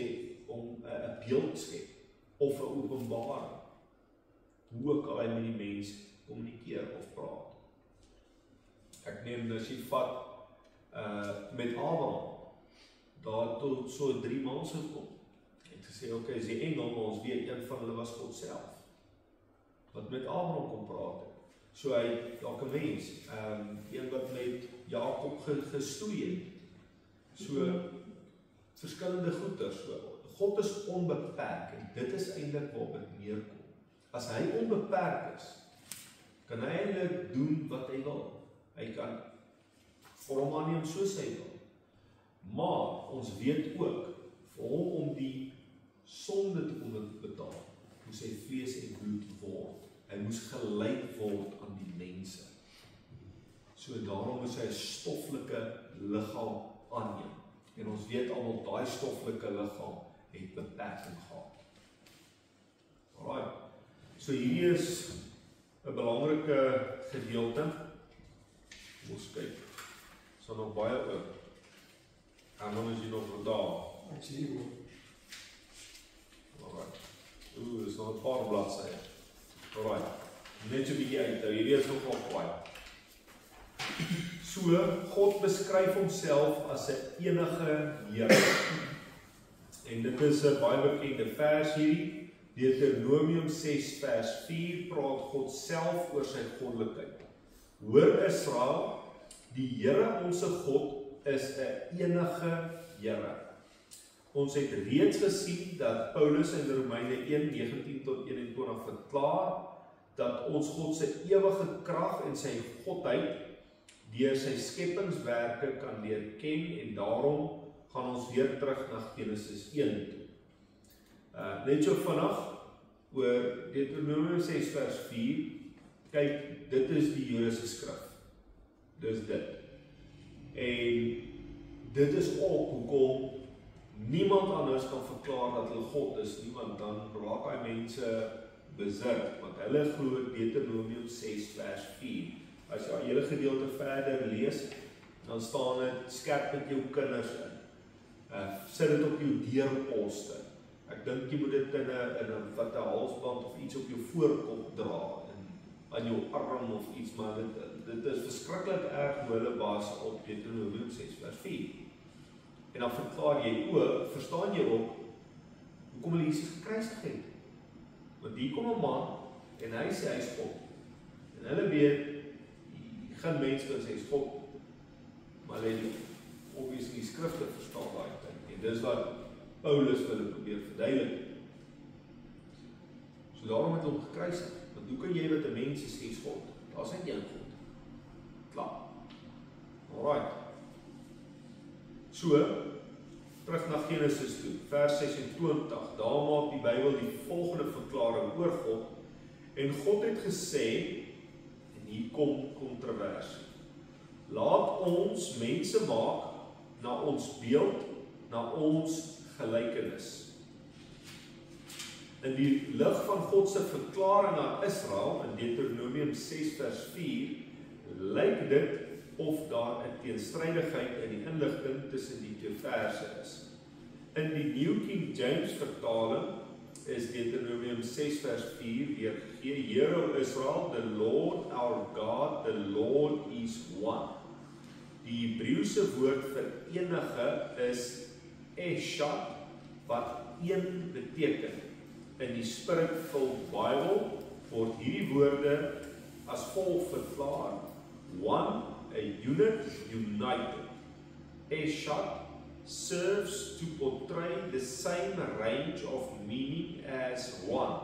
om 'n beeld skep, of 'n openbaring, hoe ook al hy met die mens kommunikeer of praat. Ek neem, as jy vat, met Abraham, daar tot so 3 maande gekom, en gesê, oké, is die engel, maar ons weet, een van hulle was God self, wat met Abraham kon praat het. So hy, dalk 'n mens, een wat met Jakob gestoei het. So, verskillende goeters. So, God is onbeperk, en dit is eintlik waarop dit neerkom. As hy onbeperk is, kan hy eintlik doen wat hy wil. Hy kan vorm aanneem soos hy wil. Maar, ons weet ook, vir hom om die sonde te kon betaal, moes hy vlees en bloed word. Hy moes gelyk word aan die mense. So daarom moes hy 'n stoffelike liggaam aanneem. En ons weet almal, daai stoffelike liggaam het beperking gehad. Alright. So hierdie is 'n belangrike gedeelte. Ons kyk. So nog baie oor. En dan is jy nog daar. Ek sien hoe. Alright. Dis nog 'n paar bladsye. Alright. Net so 'n bietjie uithou. Hierdie is nog wel baie. So, God beskryf homself as 'n enige Here. En dit is 'n baie bekende vers hierdie. Deuteronomium 6 vers 4 praat God self oor sy goddelikheid. Hoor Israel, die Here onse God is 'n enige Here. Ons het reeds gesien dat Paulus in Romeine 1:19 tot 21 verklaar dat ons God se ewige krag en sy godheid deur sy skepingswerke kan leer ken, en daarom gaan ons weer terug na Genesis 1 toe. Net so vinnig oor Deuteronomium 6 vers 4. Kyk, dit is die Joodse skrif. Dis dit. En dit is ook hoekom niemand anders kan verklaar dat hulle God is nie, want dan raak hy mense besit, want hulle glo Deuteronomium 6 vers 4. As jy hele gedeelte verder lees, dan staan dit, skerp met jou kinders in. Sit dit op jou deurposte. Ek dink jy moet dit in 'n halsband of iets op jou voorkop dra, aan jou arm of iets, maar dit is verskriklik erg hoe hulle baas op Deuteronomium 6 vers 4. En dan verklaar jy ook, verstaan jy ook, hoekom hulle Jesus gekruisig het. Want hier kom 'n man, en hy sê hy is God. En hulle weet, geen mens kan sê, is God, maar hulle het obviously die skrifte verstaan daai tyd, en dis wat Paulus wil probeer verduidelik. So daarom het hom gekruisig, want hoe kan jy wat 'n mens sê is God? Daar is net een God. Klaar. Alright. So, terug na Genesis toe, vers 26, daar maak die Bybel die volgende verklaring oor God, en God het gesê, hier kom kontroversie. Laat ons mense maak na ons beeld, na ons gelykenis. In die lig van God se verklaring aan Israel in Deuteronomium 6 vers 4, lyk dit of daar 'n teenstrydigheid in die inligting tussen die twee verse is. In die New King James vertaling is Deuteronomium 6 vers 4 weergegee. Hear, O Israel, the Lord our God, the Lord is one. Die Hebreëse woord vir enige is Eshad, wat een beteken. In die Spirit-filled Bible word hierdie woorde as volg verklaar. One, a unit, united. Eshad serves to portray the same range of meaning as one,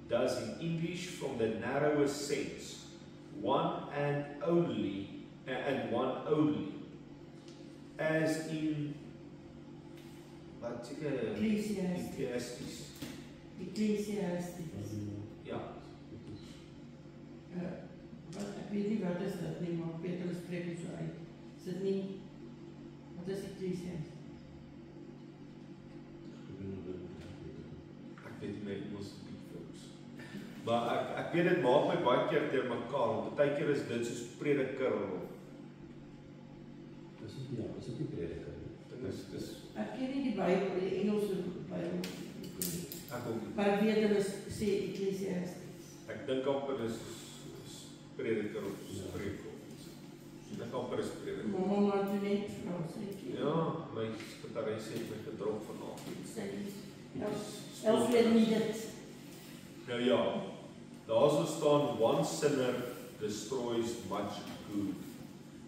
does in English from the narrowest sense, one and only, and one only. As in Ecclesiastes. Ja. Ek weet nie wat is dit nie, maar Petrus spreek het so uit. Is dit nie, wat is Ecclesiastes? Ek weet nie my Engels nie, folks. Maar ek weet dit maak my baie keer deur mekaar, want baie keer is dit soos prediker of Dis nie prediker nie. Ek ken nie die Bybel, die Engelse Bybel. Ek ook nie. Maar ek weet hulle sê Ecclesiastes. Ek dink amper is prediker of spreek of iets. Ek amper is prediker. Mama maar toe net vrou sê. Ja, my sekretaresse het my gedrop vanaand. Sy Els weet nie dit. Nou ja, daar so staan one sinner destroys much good.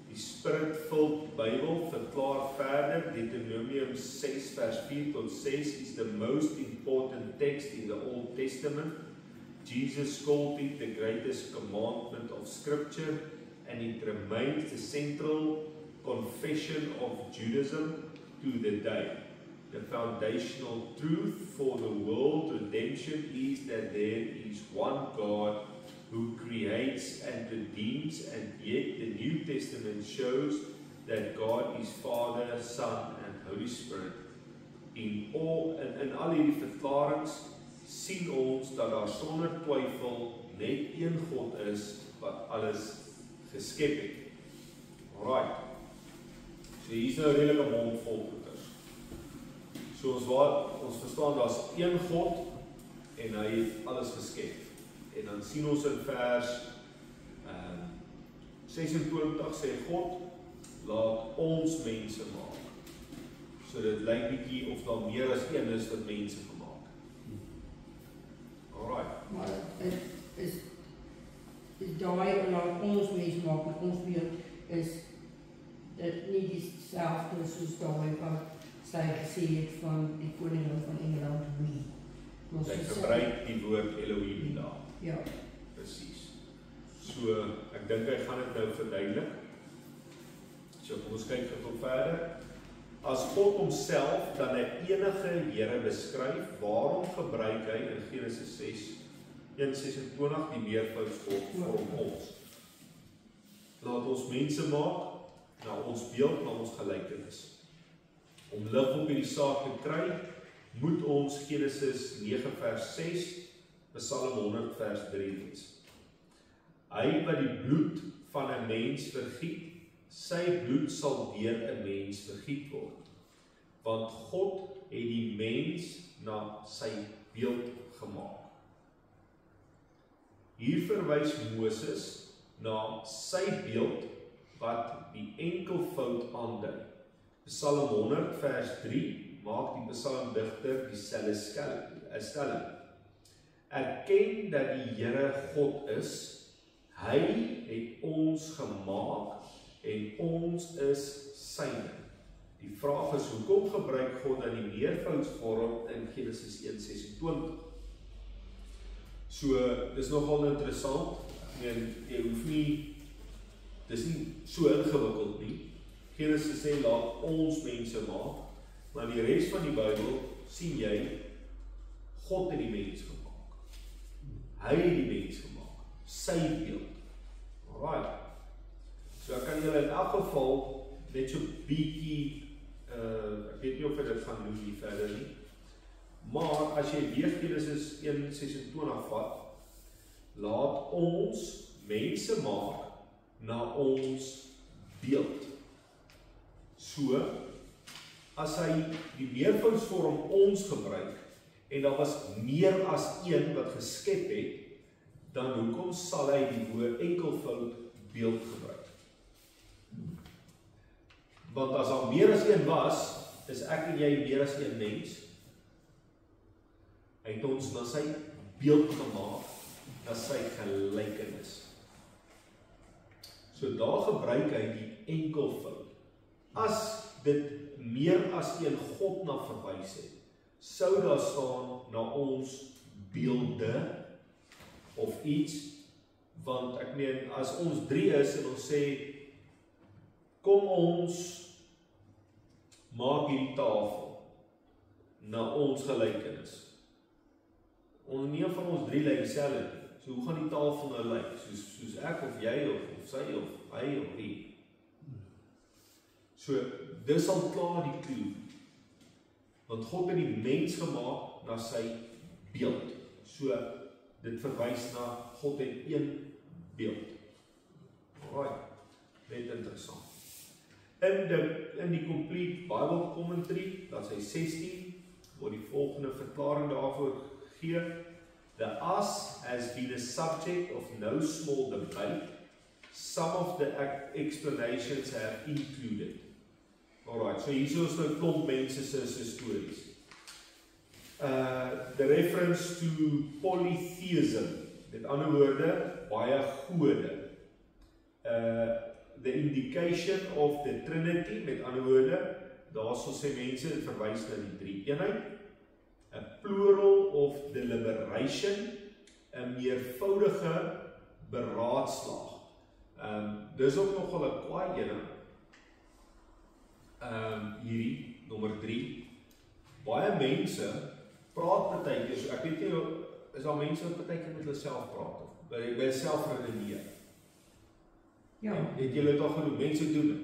Die Spirit-filled Bible verklaar verder, Deuteronomium 6 vers 4 tot 6 is the most important text in the Old Testament. Jesus called it the greatest commandment of Scripture, and it remains the central confession of Judaism to the day. The foundational truth for the world redemption is that there is one God who creates and redeems, and yet the New Testament shows that God is Father, Son and Holy Spirit. In al hierdie verklarings sien ons dat daar sonder twyfel net een God is wat alles geskep het. Alright. So hier is nou redelike mond vol goeders. So ons verstaan daar's een God en hy het alles geskep. En dan sien ons in vers 26 sê God, laat ons mense maak. So dit lyk bietjie of daar meer as een is wat mense gemaak. Alright. Maar is daai laat ons mense maak, met ons beeld is dit nie dieselfde soos daai wat sy gesê het van die koningin van Engeland wie. Hy gebruik die woord Elohim daar. Ja. Presies. So, ek dink hy gaan dit nou verduidelik. So, kom ons kyk tot verder. As God homself dan 'n enige Here beskryf, waarom gebruik hy in Genesis 1:26 die meervoudsvorm ons? Laat ons mense maak na ons beeld, na ons gelykenis. Om lig op hierdie saak te kry, moet ons Genesis 9 vers 6, Psalm 100 vers 3 lees. Hy wat die bloed van 'n mens vergiet, sy bloed sal deur 'n mens vergiet word. Want God het die mens na sy beeld gemaak. Hier verwys Moses na sy beeld wat die enkelvoud aandui. Psalm 100 vers 3 maak die psalmdigter dieselfde stelling. Erken dat die Here God is. Hy het ons gemaak en ons is syne. Die vraag is, hoekom gebruik God dan die meervoudsvorm in Genesis 1:26? So, dis nogal interessant. Jy hoef nie, dis nie so ingewikkeld nie. Genesis sê, laat ons mense maak, maar die res van die Bybel sien jy, God het die mens gemaak. Hy het die mens gemaak. Sy beeld. Alright. So ek kan julle in elk geval net so bietjie, ek weet nie of ek dit gaan doen hier verder nie, maar as jy weer Genesis 1:26 vat, laat ons mense maak na ons beeld. So, as hy die meervoudsvorm ons gebruik, en daar was meer as een wat geskep het, dan hoekom sal hy die woord enkelvoud beeld gebruik? Want as daar meer as een was, is ek en jy meer as een mens. Hy het ons na sy beeld gemaak, na sy gelykenis. So daar gebruik hy die enkelvoud. As dit meer as een God na verwys het, sou daar staan na ons beelde of iets, want ek meen, as ons 3 is en ons sê, kom ons maak hierdie tafel na ons gelykenis. Ons nie van ons 3 lyk dieselfde nie. So hoe gaan die tafel nou lyk? Soos ek of jy of sy of hy of wie? So dis al klaar die klou. Want God het die mens gemaak na sy beeld. So dit verwys na God het een beeld. Alright, net interessant. In die Complete Bible Commentary, dat is 16, word die volgende verklaring daarvoor gegee. The us has been a subject of no small debate. Some of the explanations have included. Alright, so hier is nou klomp mense se stories. The reference to polytheism, met ander woorde, baie gode. The indication of the Trinity, met ander woorde, daar sal sê mense, het verwys na die 3 eenheid. A plural of deliberation, 'n meervoudige beraadslag. Dis ook nogal 'n kwaai ene. Hierdie, nommer 3. Baie mense praat partykeer, so ek weet nie, is daar mense wat partykeer met hulle self praat, of by self redeneer. Ja. Het julle dit al gedoen? Mense doen dit.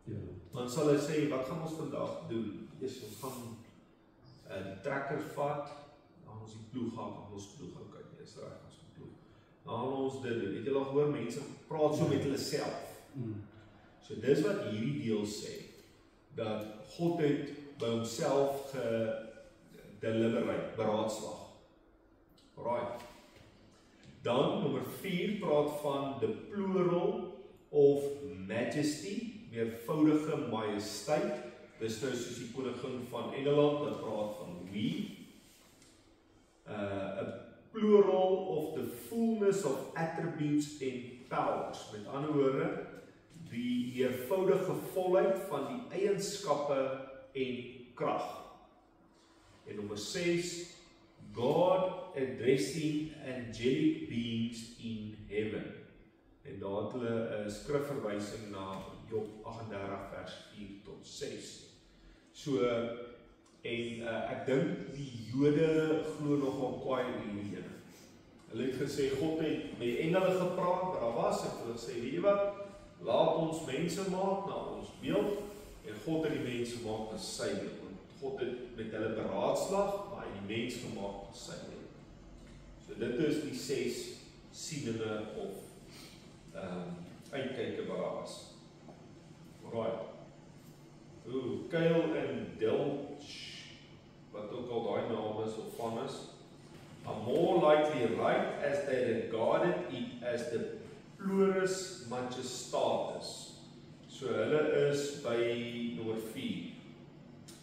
Ja. Dan sal hulle sê, wat gaan ons vandag doen? Ons gaan die trekker vat, dan ons die ploeg gaan, ons ploeg gaan kyk, is reg, ons ploeg. Dan ons dit doen. Het julle al gehoor, mense praat so met hulle self. So dis wat hierdie deel sê, dat God het by homself gedeliberate, beraadslag. Alright. Dan, nommer 4, praat van the plural of majesty, meervoudige majesteit. Dis nou soos die koningin van Engeland, dat praat van we. A plural of the fullness of attributes and powers. Met ander woorde, die meervoudige volheid van die eienskappe en krag. En nommer 6, God addressing angelic beings in heaven. En daar het hulle 'n skrifverwysing na Job 38 vers 4 tot 6. So, en ek dink die Jode glo nogal kwaai in hierdie ene. Hulle het gesê, God het met engele gepraat, maar daar was en hulle sê, weet jy wat, laat ons mense maak na ons beeld, en God het die mens gemaak na sy beeld. Want God het met hulle beraadslag, maar hy het die mens gemaak na sy beeld. So dit is die 6 sieninge of uitkyke wat daar was. Alright. Kyle en Delch, wat ook al daai naam is of van is, are more likely right as they regarded it as the plurus majestatis. So hulle is by nommer 4,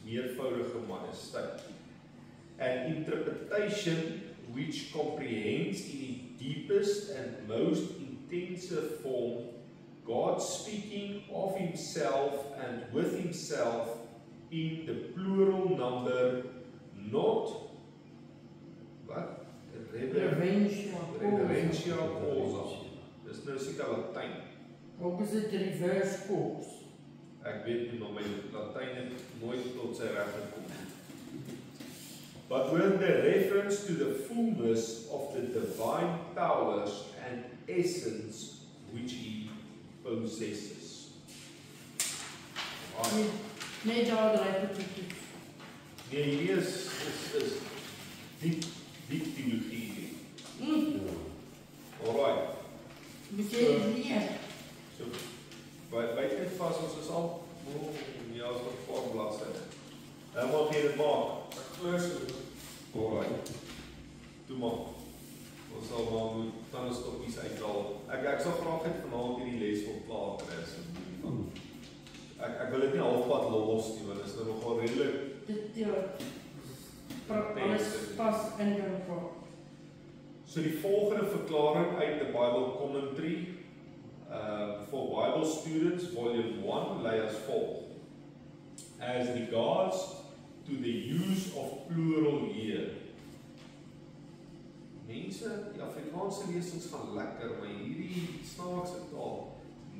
meervoudige majesteit. An interpretation which comprehends in its deepest and most intensive form God speaking of himself and with himself in the plural number, not what? Reverentia causa. Dis nou seker Latyn. Ook is dit reverse cause. Ek weet nie, maar my Latyn het nooit tot sy reg gekom. But with the reference to the fullness of the divine powers and essence which he possesses. Nee, daar draai het nie. Nee, hier is diep teologie. Alright. Moet jy dit leer? So, byt net vas, ons is al, ja, as wat paar bladsy. Mag jy dit maak? Ek glo so. Alright. dan is stokkies uithaal. Ek sal graag net vanaand hierdie les wil klaar kry asseblief. Ek wil dit nie halfpad los nie, want dit is nou nogal redelik. Dit alles pas in jou. So die volgende verklaring uit the Bible Commentary for Bible Students, Volume 1, lei as volg. As regards to the use of plural here. Mense, die Afrikaanse lesings gaan lekker, maar hierdie snaakse taal,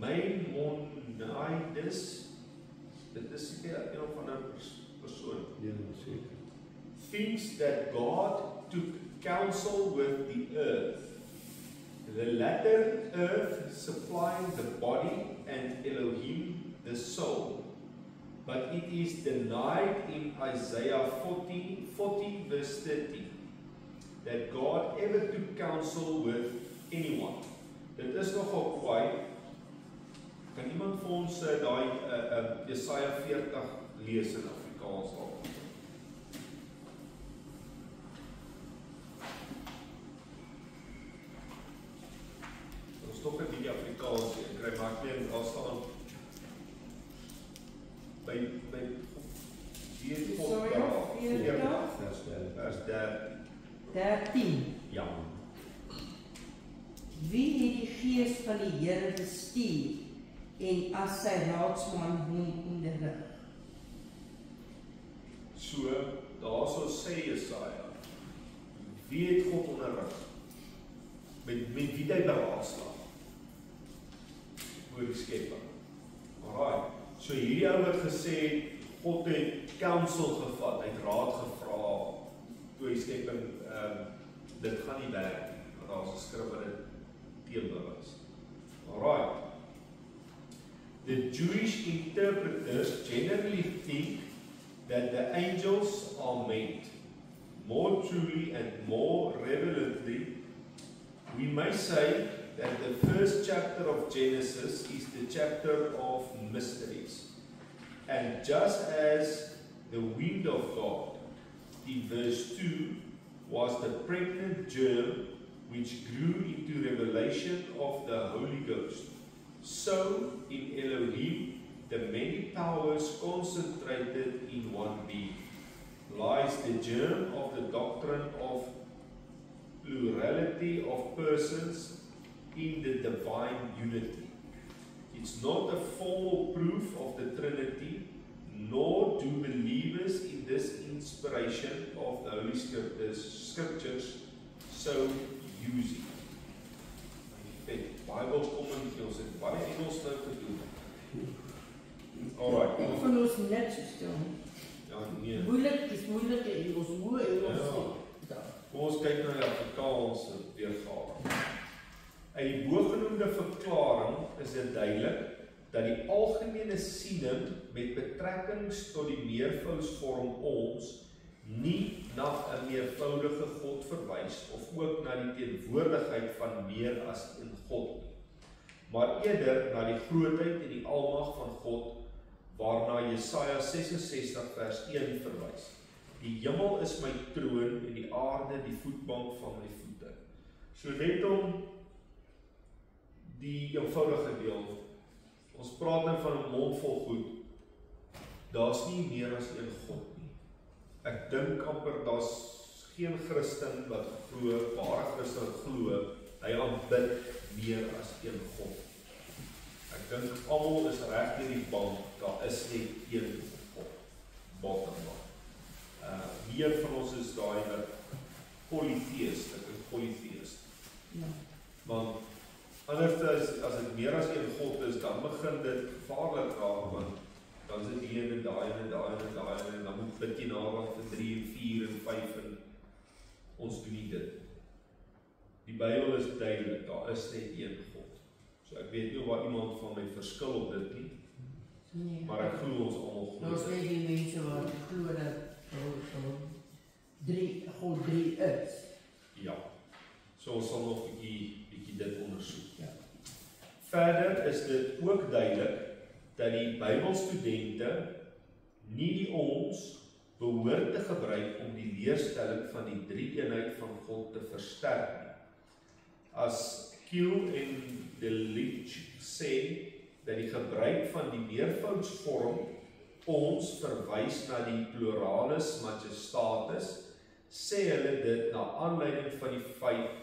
Maimonides, dit is seker een of ander persoon. Ja, seker. Thinks that God took counsel with the earth. The latter earth supplying the body and Elohim the soul. But it is denied in Isaiah 40 verse 30 that God ever took counsel with anyone. Dit is nogal kwaai. Kan iemand vir ons daai Jesaja 40 lees in Afrikaans al? Ons tog net die Afrikaans en kry maar klein daar staan by Jesaja 40 vers 13. Ja. Wie het die gees van die Here bestuur en as sy raadsman hom onderrig? So, daarso sê Jesaja, wie het God onderrig? Met wie hy beraadslaag? Oor die skepping. Alraai, so hierdie ou wat gesê het, God het counsel gevat, hy het raad gevra, toe die skepping, dit gaan nie werk nie, want daar is 'n skrif wat dit teenbewys. Alright. The Jewish interpreters generally think that the angels are meant. More truly and more relevantly, we may say that the first chapter of Genesis is the chapter of mysteries. And just as the wind of God, in verse 2, was the pregnant germ which grew into revelation of the Holy Ghost, so in Elohim, the many powers concentrated in one being, lies the germ of the doctrine of plurality of persons in the divine unity. It's not a formal proof of the Trinity, nor do believers in this inspiration of the Holy Scriptures so use it. Bible commentary, ons het baie Engels nou gedoen. Alright. Van ons net so stil. Ja, nee. Moeilik is moeilik en ons moe en ons Kom ons kyk na die Afrikaanse weergawe. Uit die bogenoemde verklaring is dit duidelik dat die algemene siening met betrekkings tot die meervoudsvorm ons nie na 'n meervoudige God verwys of ook na die teenwoordigheid van meer as een God nie, maar eerder na die grootheid en die almag van God, waarna Jesaja 66 vers 1 verwys. Die hemel is my troon en die aarde die voetbank van my voete. So net om die eenvoudige deel, ons praat nou van 'n mond vol goed, daar's nie meer as een God nie. Ek dink amper daar's geen Christen wat glo, ware Christen glo, hy aanbid meer as een God. Ek dink almal is reg deur die bank, daar is net een God. Bottom line. Meer van ons is daai wat polytheïst, ek is polytheïst. Ja. Want anders as dit meer as een God is, dan begin dit gevaarlik raak, want dan is dit hier en daai en daai en daai en dan moet bid jy na vir 3 en 4 en 5 en ons doen nie dit. Die Bybel is duidelik, daar is net een God. So ek weet nie waar iemand van my verskil op dit nie, Nee. maar ek glo ons almal glo. Ons weet die mense wat glo dat God drie is. Ja. So ons sal nog bietjie dit ondersoek. Ja. Verder is dit ook duidelik dat die Bybelstudente nie die ons behoort te gebruik om die leerstelling van die drie-eenheid van God te versterk nie. as Kiel en Delitzsch sê, dat die gebruik van die meervoudsvorm ons verwys na die pluralis majestatis, sê hulle dit na aanleiding van die feit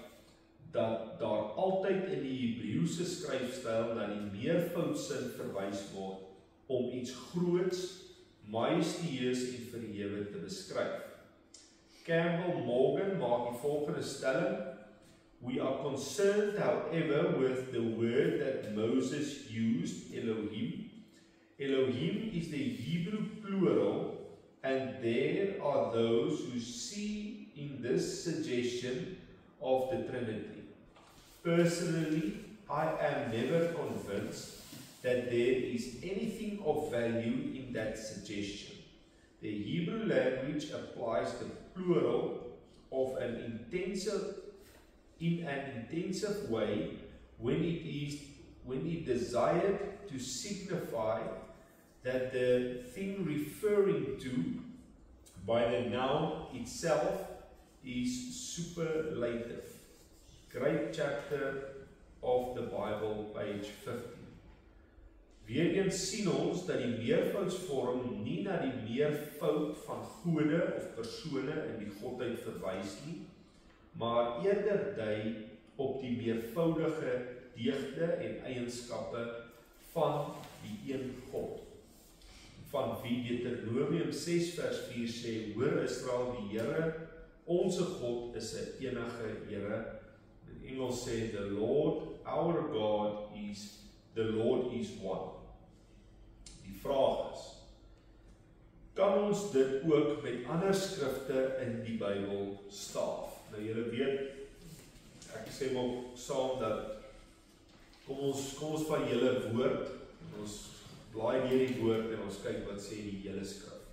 dat daar altyd in die Hebreëse skryfstyl na die meervoudsin verwys word om iets groots, majesteus en verhewe te beskryf. Campbell Morgan maak die volgende stelling: We are concerned, however, with the word that Moses used, Elohim. Elohim is the Hebrew plural, and there are those who see in this suggestion of the Trinity. Personally, I am never convinced that there is anything of value in that suggestion. The Hebrew language applies the plural of in an intensive way when it desired to signify that the thing referring to by the noun itself is superlative. Great chapter of the Bible, page 15. Weereens sien ons dat die meervoudsvorm nie na die meervoud van gode of persone in die godheid verwys nie, maar eerder dui op die meervoudige deugde en eienskappe van die een God. Van wie Deuteronomium 6 vers 4 sê, hoor Israel, die Here, onze God is 'n enige Here. In Engels sê, the Lord, our God the Lord is one. Die vraag is, kan ons dit ook met ander skrifte in die Bybel staaf? Nou julle weet, ek sê maar saam dat, kom ons van julle woord, en ons blaai deur die woord en ons kyk wat sê die hele skrif.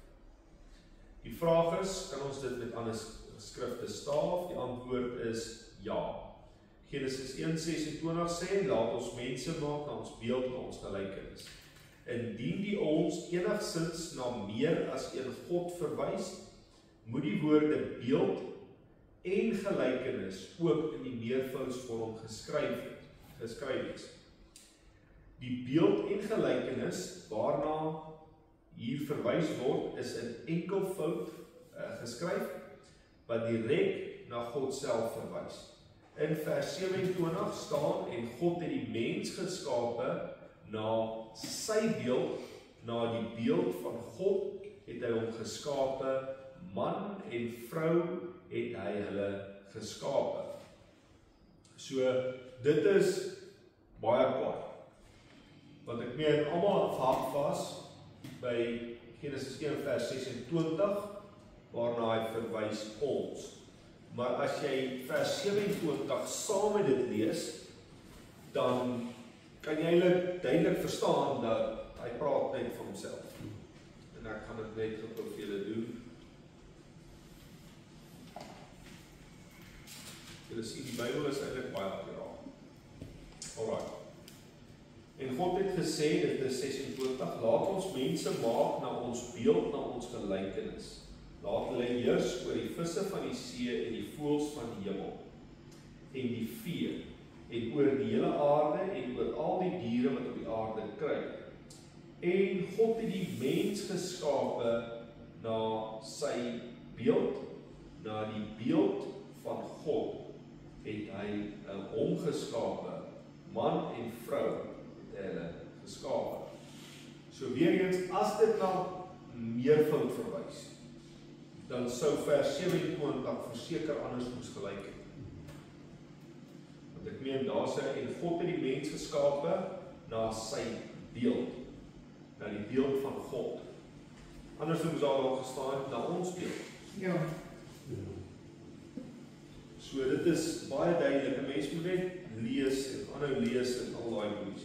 Die vraag is, kan ons dit met ander skrifte staaf? Die antwoord is ja. Genesis 1:26 sê, laat ons mense maak na ons beeld, na ons gelykenis. Indien die ons enigsins na meer as een God verwys, moet die woorde beeld en gelykenis ook in die meervoudsvorm geskryf is. Die beeld en gelykenis waarna hier verwys word, is in enkelvoud geskryf, wat direk na God self verwys. In vers 27 staan, en God het die mens geskape na sy beeld, na die beeld van God het hy hom geskape, man en vrou het hy hulle geskape. So, dit is baie kwaad. Want ek meen, almal afhang vas by Genesis 1 vers 26, waarna hy verwys ons. Maar as jy vers 27 saam met dit lees, dan kan jy duidelik verstaan dat hy praat net vir homself. En ek gaan dit net gou vir julle doen. Julle sien, die Bybel is eintlik baie akkuraat. Alright. En God het gesê, dit is 26, laat ons mense maak na ons beeld, na ons gelykenis. Laat hulle heers oor die visse van die see en die voëls van die hemel en die vee en oor die hele aarde en oor al die diere wat op die aarde kruip. En God het die mens geskape na sy beeld, na die beeld van God het hy hom geskape, man en vrou het hulle geskape. So weer eens, as dit na meervoud verwys, dan sou vers 27 verseker anders moes gelyk het. Want ek meen, daar sê, en God het die mens geskape na sy beeld, na die beeld van God. Anders moes daar al gestaan, na ons beeld. Ja. So dit is baie duidelik, 'n mens moet net lees en aanhou lees en al daai goeds.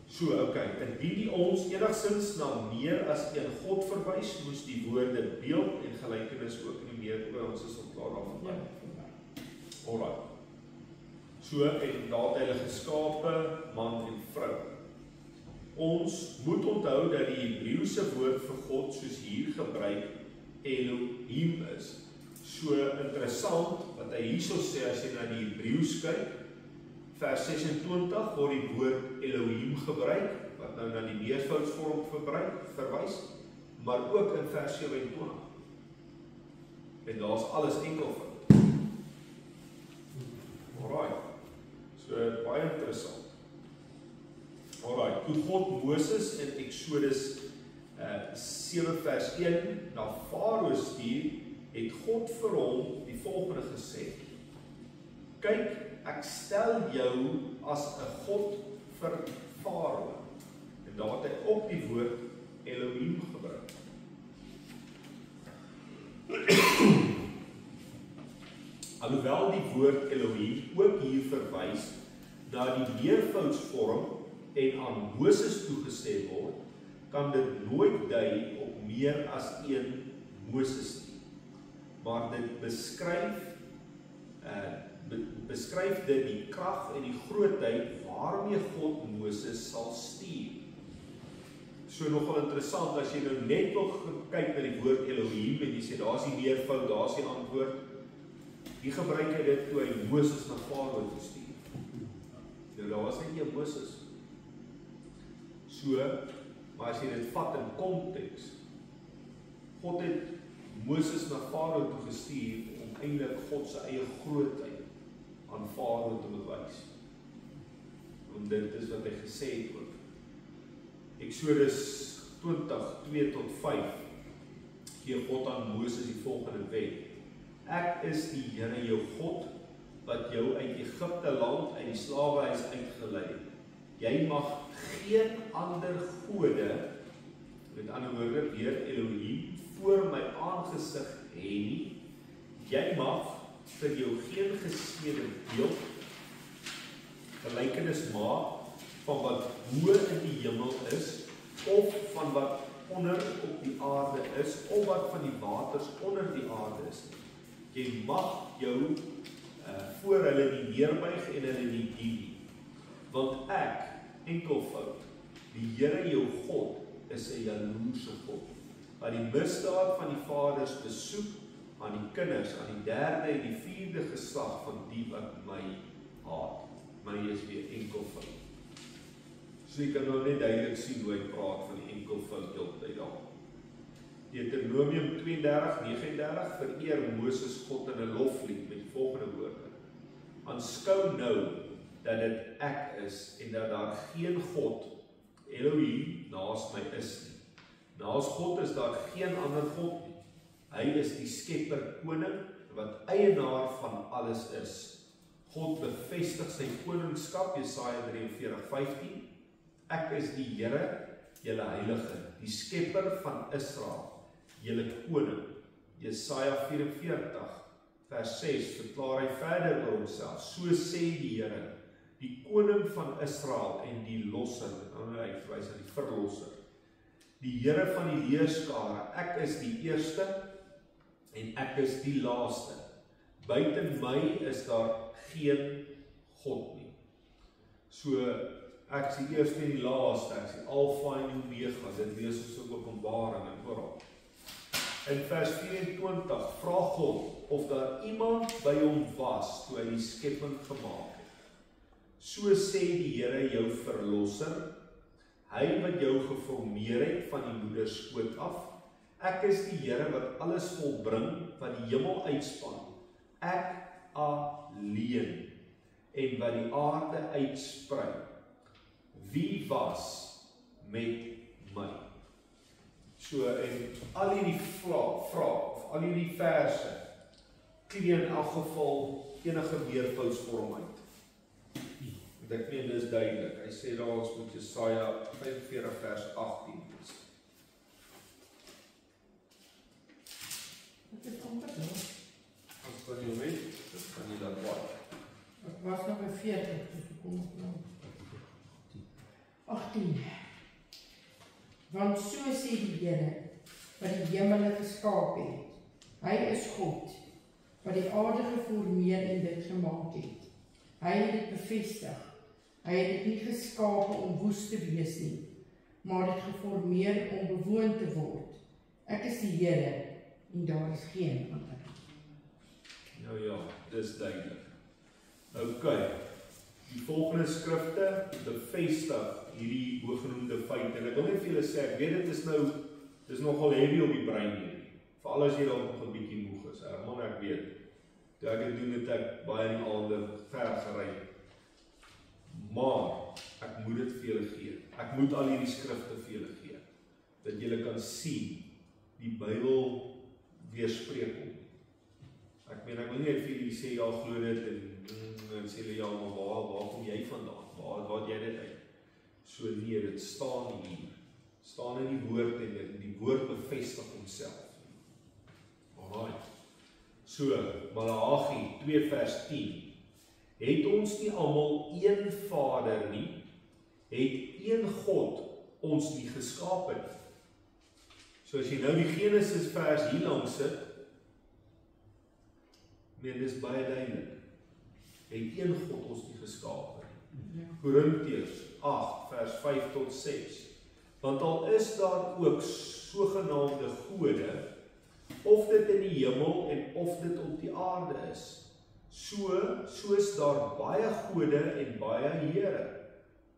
So, indien die ons enigsins na meer as een God verwys, moes die woorde beeld en gelykenis ook in die meer, ons is al klaar daarvan. Alright. So, en daar het hulle geskape, man en vrou. Ons moet onthou dat die Hebreëse woord vir God, soos hier gebruik, Elohim is. So interessant, wat hy hierso sê, as jy na die Hebreëus kyk, vers 26 word die woord Elohim gebruik, wat nou na die meervoudsvorm verwys, maar ook in vers 27. En daar is alles enkelvoud. Alright, so baie interessant. Alright, toe God Moses in Exodus 7 vers 1 na Farao stuur, het God vir hom die volgende gesê: kyk, ek stel jou as 'n God vir Farao. En daar het hy ook die woord Elohim gebruik. Alhoewel die woord Elohim ook hier verwys na die meervoudsvorm en aan Moses toegesê word, kan dit nooit dui op meer as een Moses nie. Maar dit beskryf dit die krag en die grootheid waarmee God Moses sal stuur. So nogal interessant, as jy nou net wil kyk na die woord Elohim en jy sê, daar is die meervoud, daar is die antwoord, die gebruik hy dit toe hy Moses na Farao toe stuur. Nou daar was net een Moses. So, maar as jy dit vat in konteks, God het Moses na Farao toe gestuur om eintlik God se eie grootheid aan Farao te bewys. Want dit is wat hy gesê het ook. Exodus 20:2 tot 5 gee God aan Moses die volgende wet: ek is die Here jou God, wat jou uit Egipte land uit die slawehuis uitgelei het. Jy mag geen ander gode, met ander woorde weer Elohim, voor my aangesig hê nie. Jy mag vir jou geen gesnede beeld gelykenis maak van wat bo in die hemel is, of van wat onder op die aarde is, of wat van die waters onder die aarde is. Jy mag jou voor hulle nie neerbuig en hulle nie dien nie. Want ek, enkelvoud, die Here jou God, is 'n jaloerse God, wat die misdaad van die vaders besoek aan die kinders, aan die 3de en die 4de geslag van die wat my haat. My is weer enkelvoud. So jy kan nou net duidelik sien hoe hy praat van die enkelvoud heeltyd daar. Deuteronomium 32:39 vereer Moses God in 'n loflied met die volgende woorde: aanskou nou dat dit ek is en dat daar geen God, Elohim, naas my is nie. Naas God is daar geen ander God nie. Hy is die skepper koning wat eienaar van alles is. God bevestig sy koningskap, Jesaja 43:15. Ek is die Here, julle heilige, die skepper van Israel, julle koning. Jesaja 44 vers 6 verklaar hy verder oor homself: so sê die Here, die koning van Israel en die losser, hy verwys aan die verlosser, die Here van die leerskare, ek is die eerste en ek is die laaste. Buiten my is daar geen God nie. So ek is die eerste en die laaste, ek is die Alfa en Omega, dit lees ons ook Openbaring en oral. In vers 24 vra God of daar iemand by hom was toe hy die skepping gemaak het. So sê die Here jou verlosser, hy wat jou geformeer het van die moederskoot af. Ek is die Here wat alles volbring wat die hemel uitspan. Ek alleen en wat die aarde uitsprei. Wie was met my? So, en al hierdie vrae, of al hierdie verse, klee in elk geval enige meervoudsvorm uit. Ek meen, dis duidelik. Hy sê daar ons moet Jesaja 45 vers 18 lees. Wat is ongeveer? As kan jy weet, dit kan jy dan waai. Ek was nog by 40, dus ek kom op nou. 18. Want so sê die Here, wat die hemele geskaap het. Hy is God, wat die aarde geformeer en dit gemaak het. Hy het dit bevestig. Hy het dit nie geskaap om woes te wees nie, maar dit geformeer om bewoon te word. Ek is die Here en daar is geen ander. Nou ja, dis duidelik. Ok, die volgende skrifte bevestig hierdie hoëgenoemde feit, en ek wil net vir julle sê, ek weet dit is nogal heavy op die brein hier, veral as jy dan nog 'n bietjie moeg is, Herman, ek weet, toe ek het doen het ek baie in die aande ver gery, maar ek moet dit vir julle gee, ek moet al hierdie skrifte vir julle gee, dat julle kan sien, die Bybel weerspreek hom. Ek meen, ek wil nie vir julle sê, ja, glo dit, en sê julle, ja, maar waar kom jy vandaan? Waar het jy dit uit? So nee, dit staan hier. Staan in die woord, en die woord bevestig homself. Alright. So, Maleagi 2 vers 10. Het ons nie almal een Vader nie? Het een God ons nie geskaap het? So as jy nou die Genesis vers hier langs sit, nee, dis baie duidelik. Het een God ons nie geskaap het. Korintiërs 8 vers 5 tot 6. Want al is daar ook sogenaamde gode, of dit in die hemel en of dit op die aarde is, soos daar baie gode en baie here,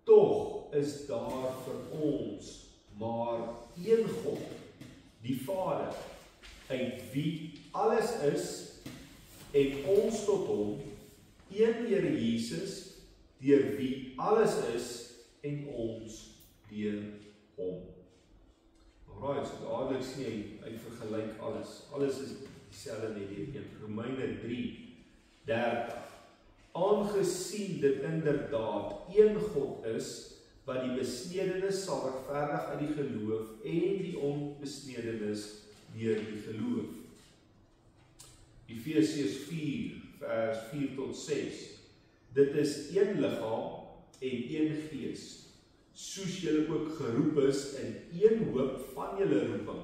tog is daar vir ons maar een God, die Vader, uit wie alles is, en ons tot hom, een Here Jesus, deur wie alles is, en ons deur hom. Alright, so dadelik sien hy vergelyk alles. Alles is dieselfde net hier. Romeine 3:30. Aangesien dit inderdaad een God is, wat die besnedenis sal regverdig uit die geloof en die onbesnedenis deur die geloof. Efesiërs 4 vers 4 tot 6. Dit is een liggaam en een gees, soos julle ook geroep is in een hoop van julle roeping,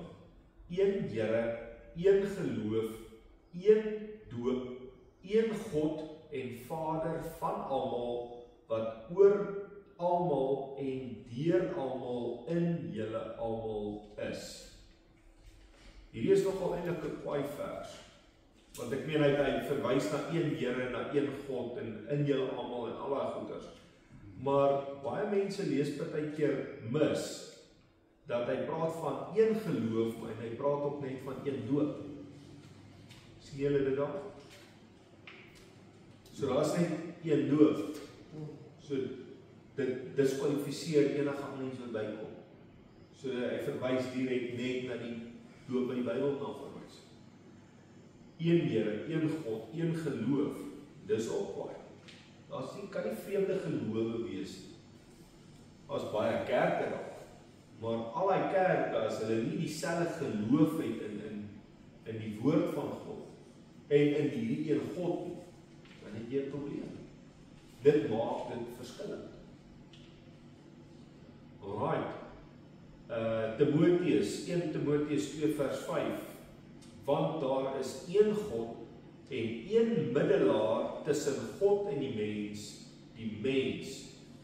een Here, een geloof, een doop, een God en Vader van almal, wat oor almal en deur almal in julle almal is. Hierdie is nogal eintlik 'n kwaai vers, want ek meen hy verwys na een Here, na een God en in julle almal en al daai goeders. Maar baie mense lees partykeer mis dat hy praat van een geloof en hy praat ook net van een doop. Sien julle dit dan? So daar is net een doop. So dit diskwalifiseer enige mens wat bykom. So hy verwys direk net na die doop wat die Bybel na verwys. Een Here, een God, een geloof, dis ook baie. Daar kan nie vreemde gelowe wees nie. As baie kerke daar. Maar al die kerke, as hulle nie dieselfde geloof het in die woord van God en in hierdie een God nie, dan het jy 'n probleem. Dit maak dit verskillend. Alright. 1 Timoteus 2 vers 5. Want daar is een God en een middelaar tussen God en die mens,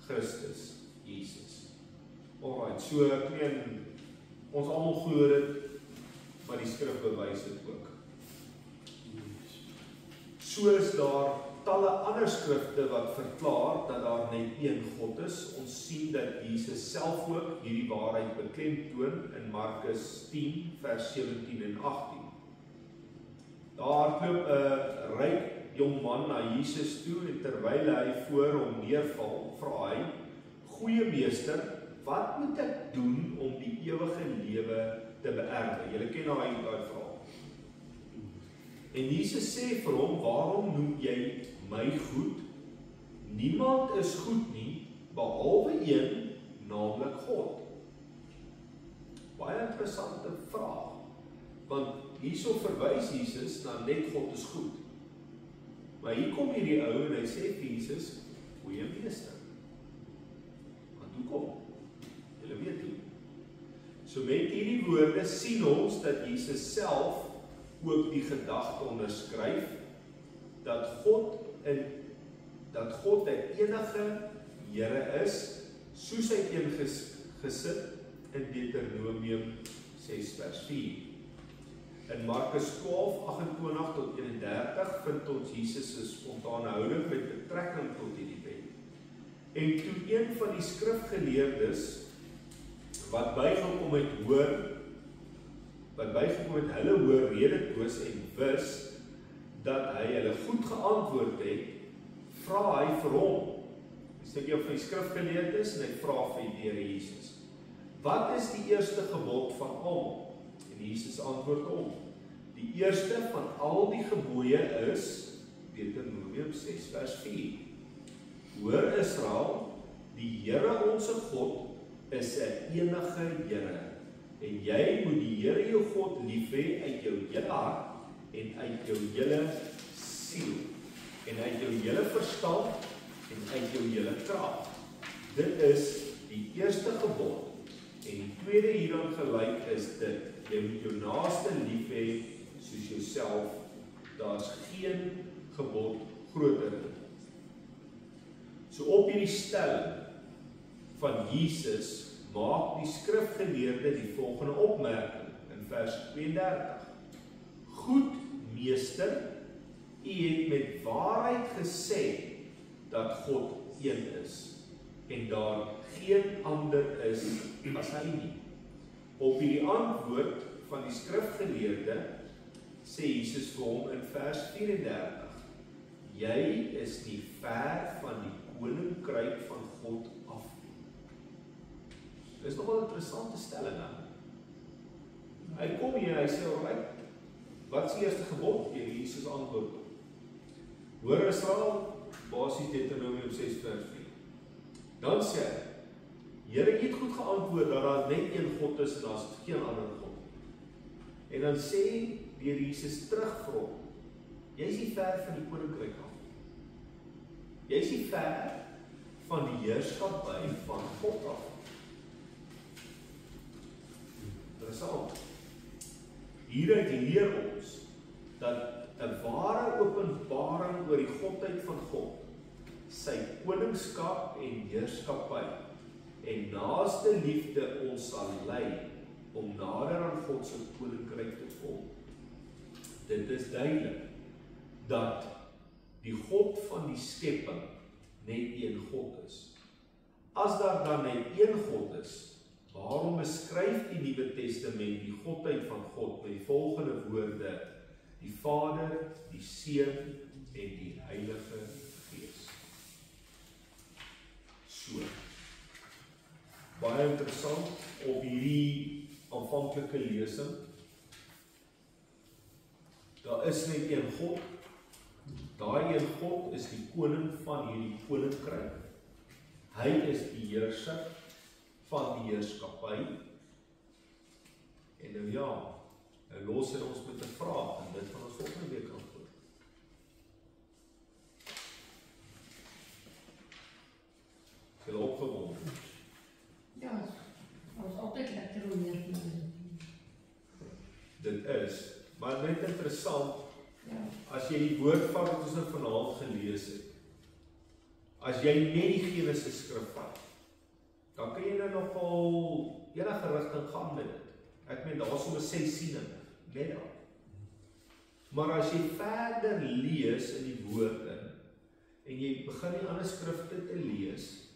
Christus Jesus. Alright, so ek meen, ons almal glo dit, maar die skrif bewys dit ook. So is daar talle ander skrifte wat verklaar dat daar net een God is. Ons sien dat Jesus self ook hierdie waarheid beklemtoon in Markus 10 vers 17 en 18. Daar hardloop 'n ryk jong man na Jesus toe en terwyl hy voor hom neerval, vra hy: "Goeie meester, wat moet ek doen om die ewige lewe te beerwe?" Julle ken daai vraag. En Jesus sê vir hom: "Waarom noem jy my goed? Niemand is goed nie, behalwe een, naamlik God." Baie interessante vraag, want hierso verwys Jesus na net God is goed. Maar hier kom hierdie ou en hy sê vir Jesus: "Goeie meester." Maar hoekom? Julle weet nie. So met hierdie woorde sien ons dat Jesus self ook die gedagte onderskryf dat God 'n enige Here is, soos hy eengesit in Deuteronomium 6 vers 4. In Markus 12:28 tot 31 vind ons Jesus se spontane houding met betrekking tot hierdie wet. En toe een van die skrifgeleerdes wat bygekom het hulle hoor rede twis en wis dat hy hulle goed geantwoord het, vra hy vir hom, 'n stukkie van die skrifgeleerdes, en hy vra vir die Here Jesus, wat is die eerste gebod van almal? En Jesus antwoord hom, die eerste van al die gebooie is, Deuteronomium 6 vers 4. Hoor Israel, die Here onse God is 'n enige Here, en jy moet die Here jou God lief hê uit jou hele hart, en uit jou hele siel, en uit jou hele verstand, en uit jou hele krag. Dit is die eerste gebod, en die tweede hieraan gelyk is dit, jy moet jou naaste lief hê soos jouself. Daar's geen gebod groter nie. So op hierdie stelling van Jesus maak die skrifgeleerde die volgende opmerking in vers 32. Goed, meester, u het met waarheid gesê dat God een is en daar geen ander is as hy nie. Op hierdie antwoord van die skrifgeleerde sê Jesus vir hom in vers 34, jy is nie ver van die koninkryk van God af nie. Dit is nogal 'n interessante stelling. Hy kom hier, hy sê, alright, wat is die eerste gebod? Jesus antwoord. Hoor Israel, basies Deuteronomium 6 vers 4. Dan sê hy, Here, u het goed geantwoord dat daar net een God is en daar's geen ander God. En dan sê die Jesus terug vir hom, jy is nie ver van die koninkryk af. Jy is nie ver van die heerskappy van God af. Interessant. Hieruit leer ons dat 'n ware openbaring oor die godheid van God, sy koningskap en heerskappy en naaste liefde ons sal lei om nader aan God se koninkryk te kom. Dit is duidelik dat die God van die skepping net een God is. As daar dan net een God is, waarom beskryf die Nuwe Testament die godheid van God met die volgende woorde: die Vader, die Seun en die Heilige Gees? So, baie interessant op hierdie aanvanklike lesing. Daar is net een God. Daai een God is die koning van hierdie koninkryk. Hy is die heerser van die heerskappy. En nou ja, nou los hy ons met 'n vraag en dit van ons volgende week antwoord. Is julle opgewonde? Ja, ons altyd lekker om meer te doen. Dit is, maar net interessant, Ja. as jy die woord van wat ons nou vanaand gelees het, as jy net die Genesis skrif vat, dan kan jy nou nogal enige rigting gaan met dit. Ek meen, daar is sommer 6 siening, net daar. Maar as jy verder lees in die woord en jy begin die ander skrifte te lees,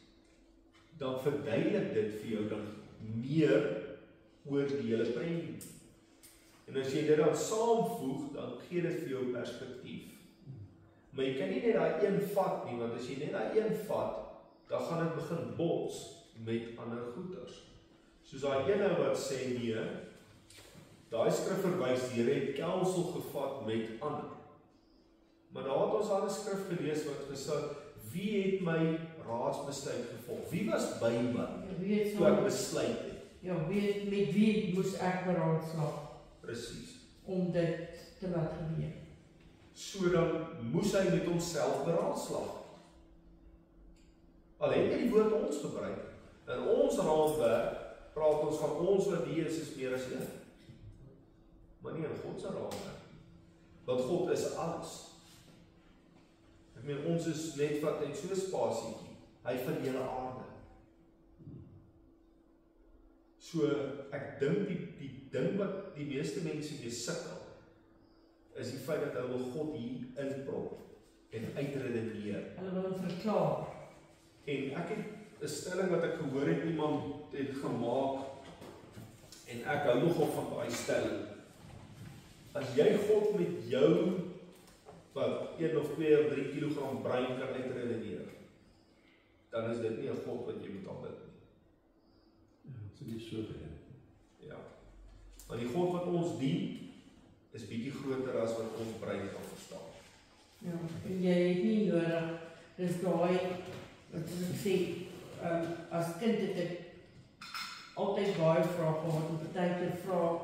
dan verduidelik dit vir jou dan meer oor die hele prentjie. En as jy dit dan saamvoeg, dan gee dit vir jou perspektief. Maar jy kan nie net daai een vat nie, want as jy net daai een vat, dan gaan dit begin bots met ander goeters. Soos daai ene wat sê nee, daai skrif verwys die Here het counsel gevat met ander. Maar daar het ons al 'n skrif gelees wat gesê, wie het my raadsbesluit gevolg? Wie was by my toe ek besluit het? Ja, met wie moes ek beraadslaag? Presies. Om dit te laat gebeur. So dan moes hy met homself beraadslaag. Al het hy die woord ons gebruik. In ons raamwerk praat ons van ons wat hier is meer as een. Maar nie in God se raamwerk. Want God is alles. Ek meen, ons is net wat uit so 'n spasietjie. Hy vir die hele aarde. So ek dink die ding wat die meeste mense mee sukkel, is die feit dat hulle wil God hier inprop en uitredeneer. Hulle wil hom verklaar. En ek het 'n stelling wat ek gehoor het iemand het gemaak en ek hou nogal van daai stelling. As jy God met jou wat 1 of 2 of 3 kilogram brein kan uitredeneer, dan is dit nie 'n God wat jy moet aanbid nie. Ja, dit is so gereed. Ja. Want die God wat ons dien is bietjie groter as wat ons brein kan verstaan. Ja, en jy het nie nodig, dis daai, wat ek sê, as kind het ek altyd baie vrae gehad, en partykeer vra,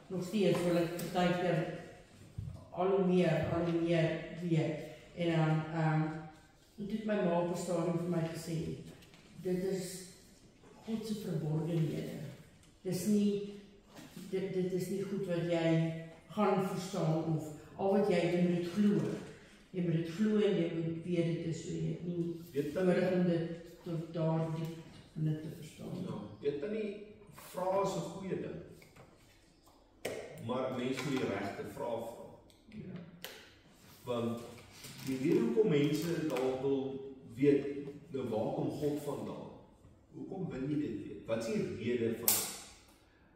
nog steeds wil ek partykeer al hoe meer weet. En dan, het my ma op 'n stadium vir my gesê, dit is God se verborgenhede. Dit is nie goed wat jy gaan verstaan of al wat jy moet dit glo. Jy moet dit glo en jy moet weet dit is so, jy het nie nodig om dit tot daar diep in dit te verstaan. Ja, weet nie, vrae is 'n goeie ding. Maar mense moet die regte vrae vra. Ja. Want die rede hoekom mense dalk wil weet, nou waar kom God vandaan? Hoekom wil jy dit weet? Wat is die rede van dit?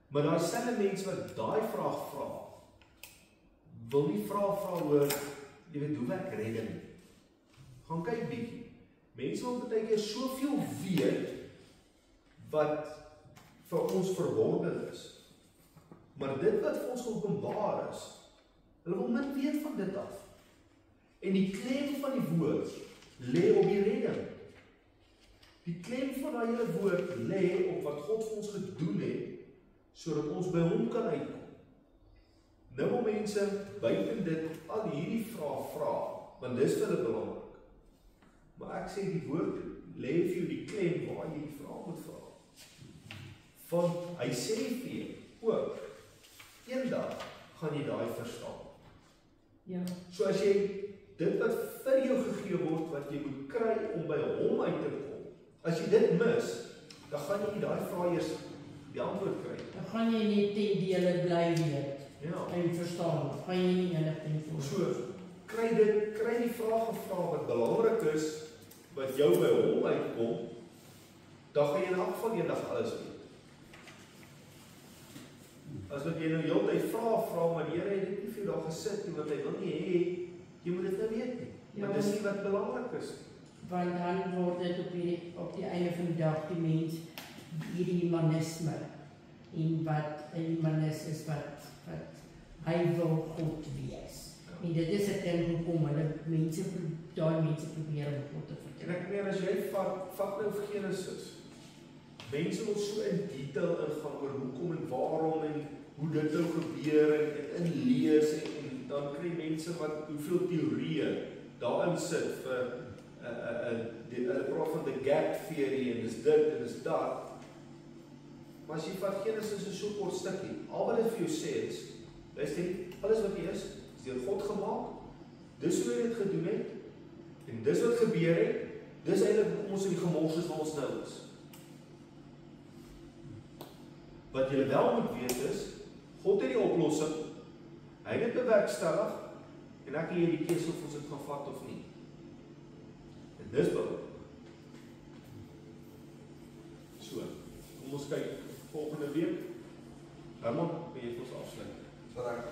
Maar daar is selfe mense wat daai vraag vra, wil nie vra oor, jy weet, hoe werk redding? Gaan kyk bietjie. Mense wil partykeer soveel weet, wat vir ons verborgen is. Maar dit wat vir ons openbaar is, hulle wil min weet van dit af. En die klem van die woord lê op die redding. Die klem van daai hele woord lê op wat God vir ons gedoen het, sodat ons by hom kan uitkom. Nou wil mense buiten dit al hierdie vrae vra, want dis vir hulle belangrik. Maar ek sê die woord lê vir jou die klem waar jy die vraag moet vra. Want hy sê vir jou ook, eendag gaan jy daai verstaan. Ja. So as jy dit wat vir jou gegee word, wat jy moet kry om by hom uit te kom, as jy dit mis, dan gaan jy nie daai vrae eers die antwoord kry. Dan gaan jy net ten dele bly weet. Ja. En verstaan, dan gaan jy nie inligting voor. So, kry die vraag gevra wat belangrik is, wat jou by hom uitkom, dan gaan jy in elk geval eendag alles weet. As wat jy nou heeltyd vra, maar die Here het dit nie vir jou daar gesit nie, want hy wil nie hê, jy moet dit nou weet nie. Ja, Want dis nie wat belangrik is. Want dan word dit op die einde van die dag die mens hierdie humanisme, en wat 'n humanis is wat hy wil God wees. En dit is 'n ding hoekom hulle daai mense probeer om God te En verken. ek meen, as jy vat nou Genesis, mense wil so in detail ingaan oor hoekom en waarom en hoe dit nou gebeur en inlees en dan kry mense wat hoeveel teorieë daarin sit vir hulle praat van the gap theory en dis dit en dis dat. Maar as jy vat Genesis is so kort stukkie, al wat dit vir jou sê is, luister, alles wat jy is deur God gemaak, dis hoe hy dit gedoen het, en dis wat gebeur het, dis eintlik hoekom ons in die gemors is waar ons nou is. Wat jy wel moet weet is, God het die oplossing, hy het dit bewerkstellig, en ek gee jy die keuse of ons dit gaan vat of nie. En dis belangrik. So, kom ons kyk, volgende week, Herman, ben jy vir ons afsluit? Wat ek